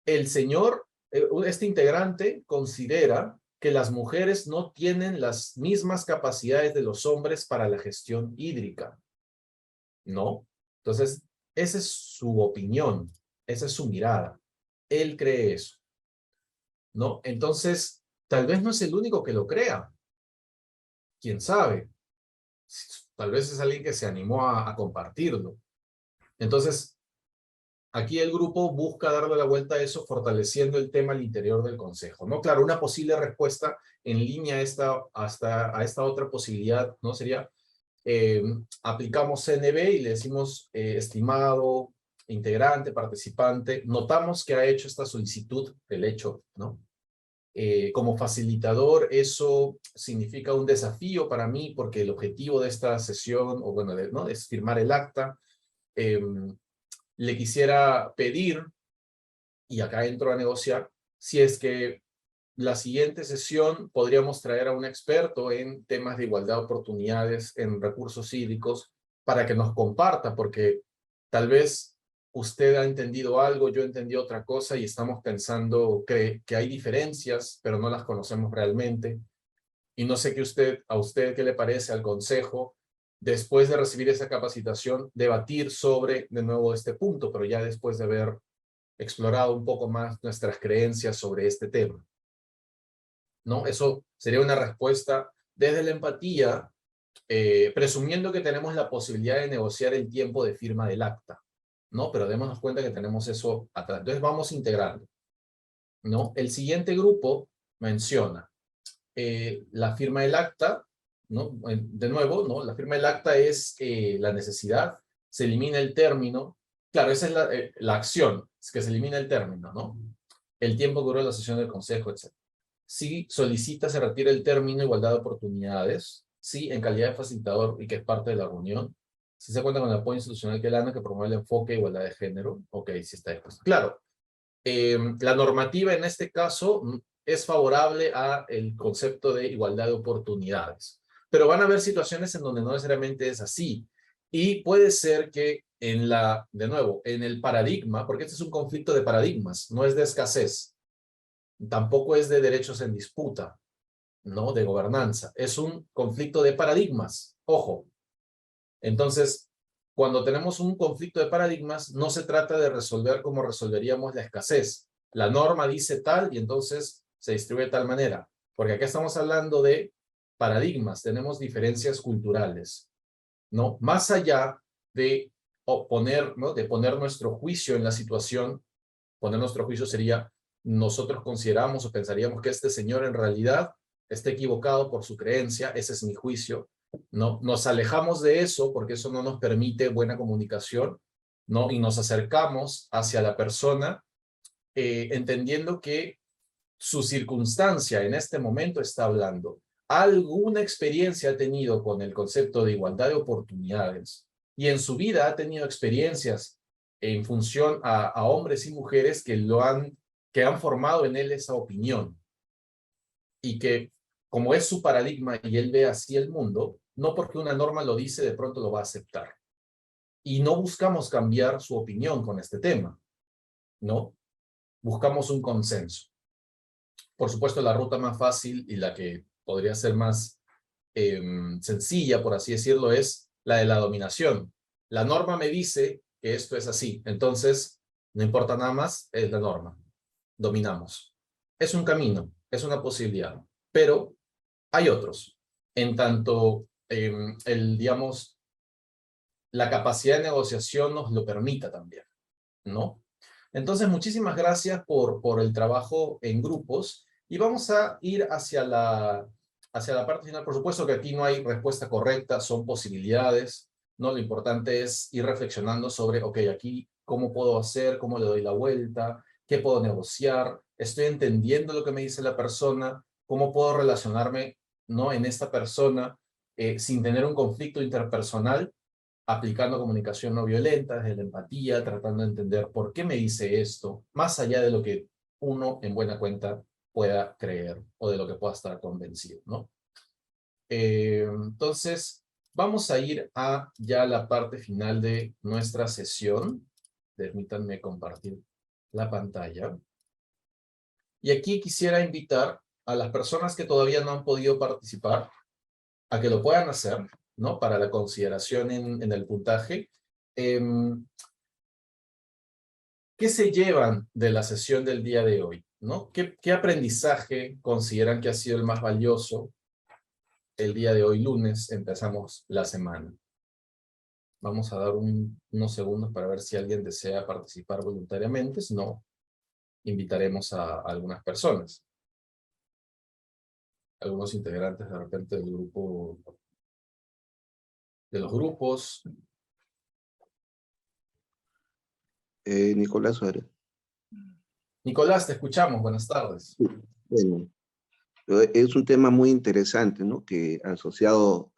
El señor, este integrante, considera que las mujeres no tienen las mismas capacidades de los hombres para la gestión hídrica, ¿no? Entonces, esa es su opinión, esa es su mirada. Él cree eso, ¿no? Entonces, tal vez no es el único que lo crea. ¿Quién sabe? Tal vez es alguien que se animó a compartirlo. Entonces, aquí el grupo busca darle la vuelta a eso, fortaleciendo el tema al interior del consejo, ¿no? Claro, una posible respuesta en línea a esta otra posibilidad, ¿no? Sería, aplicamos CNB y le decimos, estimado integrante, participante, notamos que ha hecho esta solicitud, el hecho, ¿no? Como facilitador, eso significa un desafío para mí, porque el objetivo de esta sesión, o bueno, ¿no? Es firmar el acta. Le quisiera pedir, y acá entro a negociar, si es que la siguiente sesión podríamos traer a un experto en temas de igualdad de oportunidades en recursos hídricos para que nos comparta, porque tal vez usted ha entendido algo, yo entendí otra cosa y estamos pensando que hay diferencias, pero no las conocemos realmente. Y no sé a usted qué le parece al consejo, después de recibir esa capacitación, debatir sobre, de nuevo, este punto, pero ya después de haber explorado un poco más nuestras creencias sobre este tema, ¿no? Eso sería una respuesta desde la empatía, presumiendo que tenemos la posibilidad de negociar el tiempo de firma del acta, ¿no? Pero démonos cuenta que tenemos eso atrás. Entonces vamos integrando, ¿no? El siguiente grupo menciona la firma del acta, ¿no? De nuevo, ¿no? La firma del acta es la necesidad, se elimina el término, claro, esa es la acción, es que se elimina el término, ¿no? El tiempo que duró la sesión del consejo, etc. Si solicita, se retira el término igualdad de oportunidades, sí, en calidad de facilitador y que es parte de la reunión. Si se cuenta con el apoyo institucional que el ANA que promueve el enfoque de igualdad de género, ok, si está dispuesto. Claro, la normativa en este caso es favorable a el concepto de igualdad de oportunidades. Pero van a haber situaciones en donde no necesariamente es así. Y puede ser que de nuevo, en el paradigma, porque este es un conflicto de paradigmas, no es de escasez, tampoco es de derechos en disputa, ¿no? De gobernanza. Es un conflicto de paradigmas. Ojo. Entonces, cuando tenemos un conflicto de paradigmas, no se trata de resolver como resolveríamos la escasez. La norma dice tal y entonces se distribuye de tal manera. Porque acá estamos hablando de paradigmas, tenemos diferencias culturales, ¿no? Más allá de oponer, ¿no? De poner nuestro juicio en la situación, poner nuestro juicio sería, nosotros consideramos o pensaríamos que este señor en realidad está equivocado por su creencia, ese es mi juicio, ¿no? Nos alejamos de eso porque eso no nos permite buena comunicación, ¿no? Y nos acercamos hacia la persona entendiendo que su circunstancia en este momento está hablando. Alguna experiencia ha tenido con el concepto de igualdad de oportunidades y en su vida ha tenido experiencias en función a hombres y mujeres que han formado en él esa opinión y que como es su paradigma y él ve así el mundo, no porque una norma lo dice de pronto lo va a aceptar. Y no buscamos cambiar su opinión con este tema, ¿no? Buscamos un consenso. Por supuesto, la ruta más fácil y la que podría ser más sencilla, por así decirlo, es la de la dominación. La norma me dice que esto es así, entonces no importa nada más, es la norma. Dominamos. Es un camino, es una posibilidad, pero hay otros. En tanto, digamos, la capacidad de negociación nos lo permita también, ¿no? Entonces, muchísimas gracias por el trabajo en grupos, y vamos a ir hacia la parte final. Por supuesto que aquí no hay respuesta correcta, son posibilidades, ¿no? Lo importante es ir reflexionando sobre, ok, aquí, ¿cómo puedo hacer? ¿Cómo le doy la vuelta? ¿Qué puedo negociar? ¿Estoy entendiendo lo que me dice la persona? ¿Cómo puedo relacionarme, ¿no?, en esta persona sin tener un conflicto interpersonal? Aplicando comunicación no violenta, desde la empatía, tratando de entender por qué me dice esto, más allá de lo que uno en buena cuenta pueda creer o de lo que pueda estar convencido, ¿no? Entonces, vamos a ir a ya la parte final de nuestra sesión. Permítanme compartir la pantalla. Y aquí quisiera invitar a las personas que todavía no han podido participar a que lo puedan hacer, ¿no? Para la consideración en el puntaje. ¿Qué se llevan de la sesión del día de hoy, ¿no? ¿Qué aprendizaje consideran que ha sido el más valioso el día de hoy, lunes? Empezamos la semana. Vamos a dar unos segundos para ver si alguien desea participar voluntariamente. Si no, invitaremos a algunas personas. Algunos integrantes de repente del grupo, de los grupos. Nicolás Suárez. Nicolás, te escuchamos. Buenas tardes. Bueno, es un tema muy interesante, ¿no? Que asociado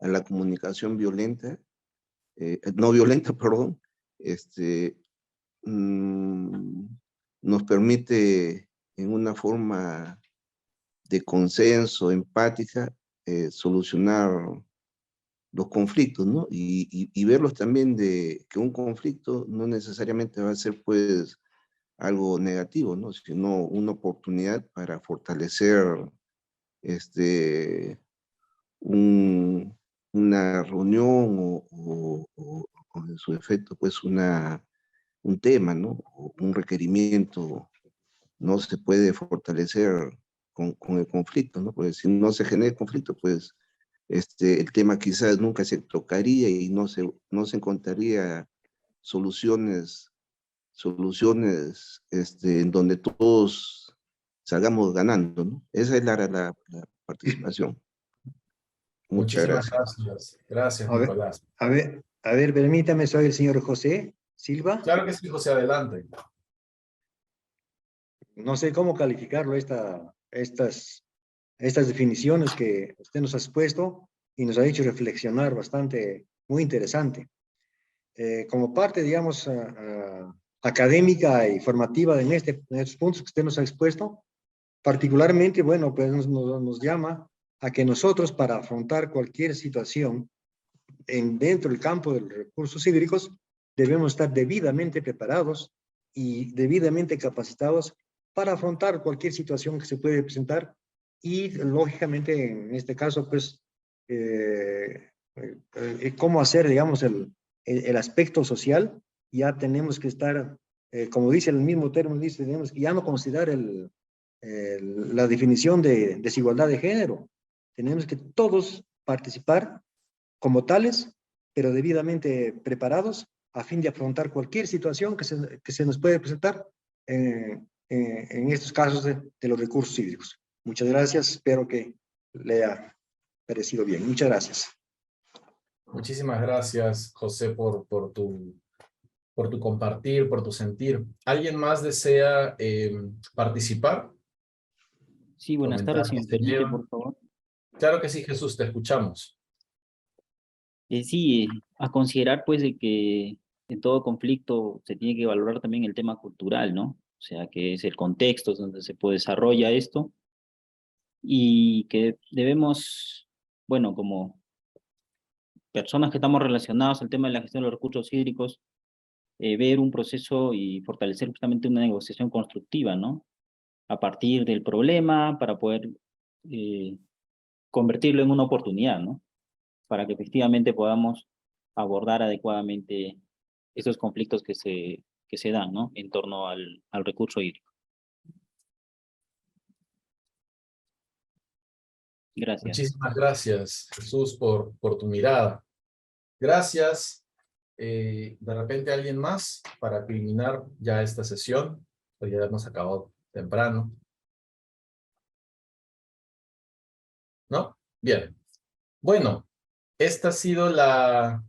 a la comunicación violenta, no violenta, perdón, nos permite en una forma de consenso, empática, solucionar los conflictos, ¿no? Y verlos también de que un conflicto no necesariamente va a ser, pues, algo negativo, ¿no? Sino una oportunidad para fortalecer una reunión o en su efecto, pues, un tema, ¿no? O un requerimiento no se puede fortalecer con el conflicto, ¿no? Porque si no se genera el conflicto, pues, el tema quizás nunca se tocaría y no se encontraría soluciones en donde todos salgamos ganando, ¿no? Esa es la participación. Muchas Muchísimas gracias. gracias. Gracias, A ver, Nicolás. a ver, permítame, soy el señor José Silva. Claro que sí, José, adelante. No sé cómo calificarlo, estas definiciones que usted nos ha expuesto y nos ha hecho reflexionar bastante, muy interesante. Como parte, digamos, académica y formativa en estos puntos que usted nos ha expuesto, particularmente, bueno, pues nos llama a que nosotros, para afrontar cualquier situación dentro del campo de los recursos hídricos, debemos estar debidamente preparados y debidamente capacitados para afrontar cualquier situación que se puede presentar y, lógicamente, en este caso, pues, cómo hacer, digamos, el aspecto social. Ya tenemos que estar, como dice el mismo término, dice, tenemos que ya no considerar la definición de desigualdad de género. Tenemos que todos participar como tales, pero debidamente preparados a fin de afrontar cualquier situación que se nos puede presentar en estos casos de los recursos hídricos. Muchas gracias, espero que le haya parecido bien. Muchas gracias. Muchísimas gracias, José, por tu compartir, por tu sentir. ¿Alguien más desea participar? Sí, buenas tardes, Comentar si qué me se permite, lleva. por favor. Claro que sí, Jesús, te escuchamos. Sí, a considerar pues de que en todo conflicto se tiene que valorar también el tema cultural, ¿no? O sea, que es el contexto donde se puede desarrolla esto y que debemos, bueno, como personas que estamos relacionados al tema de la gestión de los recursos hídricos, ver un proceso y fortalecer justamente una negociación constructiva, ¿no? A partir del problema para poder convertirlo en una oportunidad, ¿no? Para que efectivamente podamos abordar adecuadamente esos conflictos que se dan, ¿no? En torno al recurso hídrico. Gracias. Muchísimas gracias, Jesús, por tu mirada. Gracias de repente alguien más para culminar ya esta sesión, pues ya hemos acabado temprano. ¿No? Bien. Bueno, esta ha sido la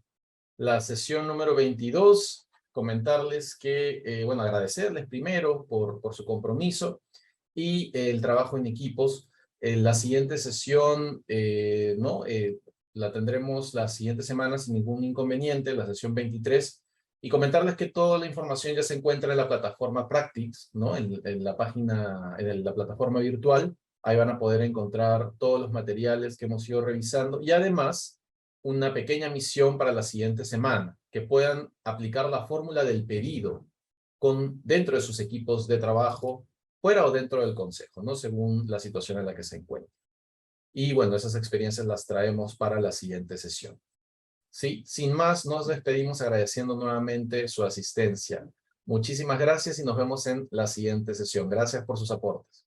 sesión número 22. Comentarles que, bueno, agradecerles primero por su compromiso y el trabajo en equipos. La siguiente sesión, la tendremos la siguiente semana sin ningún inconveniente, la sesión 23. Y comentarles que toda la información ya se encuentra en la plataforma Practice, ¿no? En la página, en la plataforma virtual. Ahí van a poder encontrar todos los materiales que hemos ido revisando y además una pequeña misión para la siguiente semana, que puedan aplicar la fórmula del pedido dentro de sus equipos de trabajo, fuera o dentro del consejo, ¿no? Según la situación en la que se encuentren. Y bueno, esas experiencias las traemos para la siguiente sesión. Sí, sin más, nos despedimos agradeciendo nuevamente su asistencia. Muchísimas gracias y nos vemos en la siguiente sesión. Gracias por sus aportes.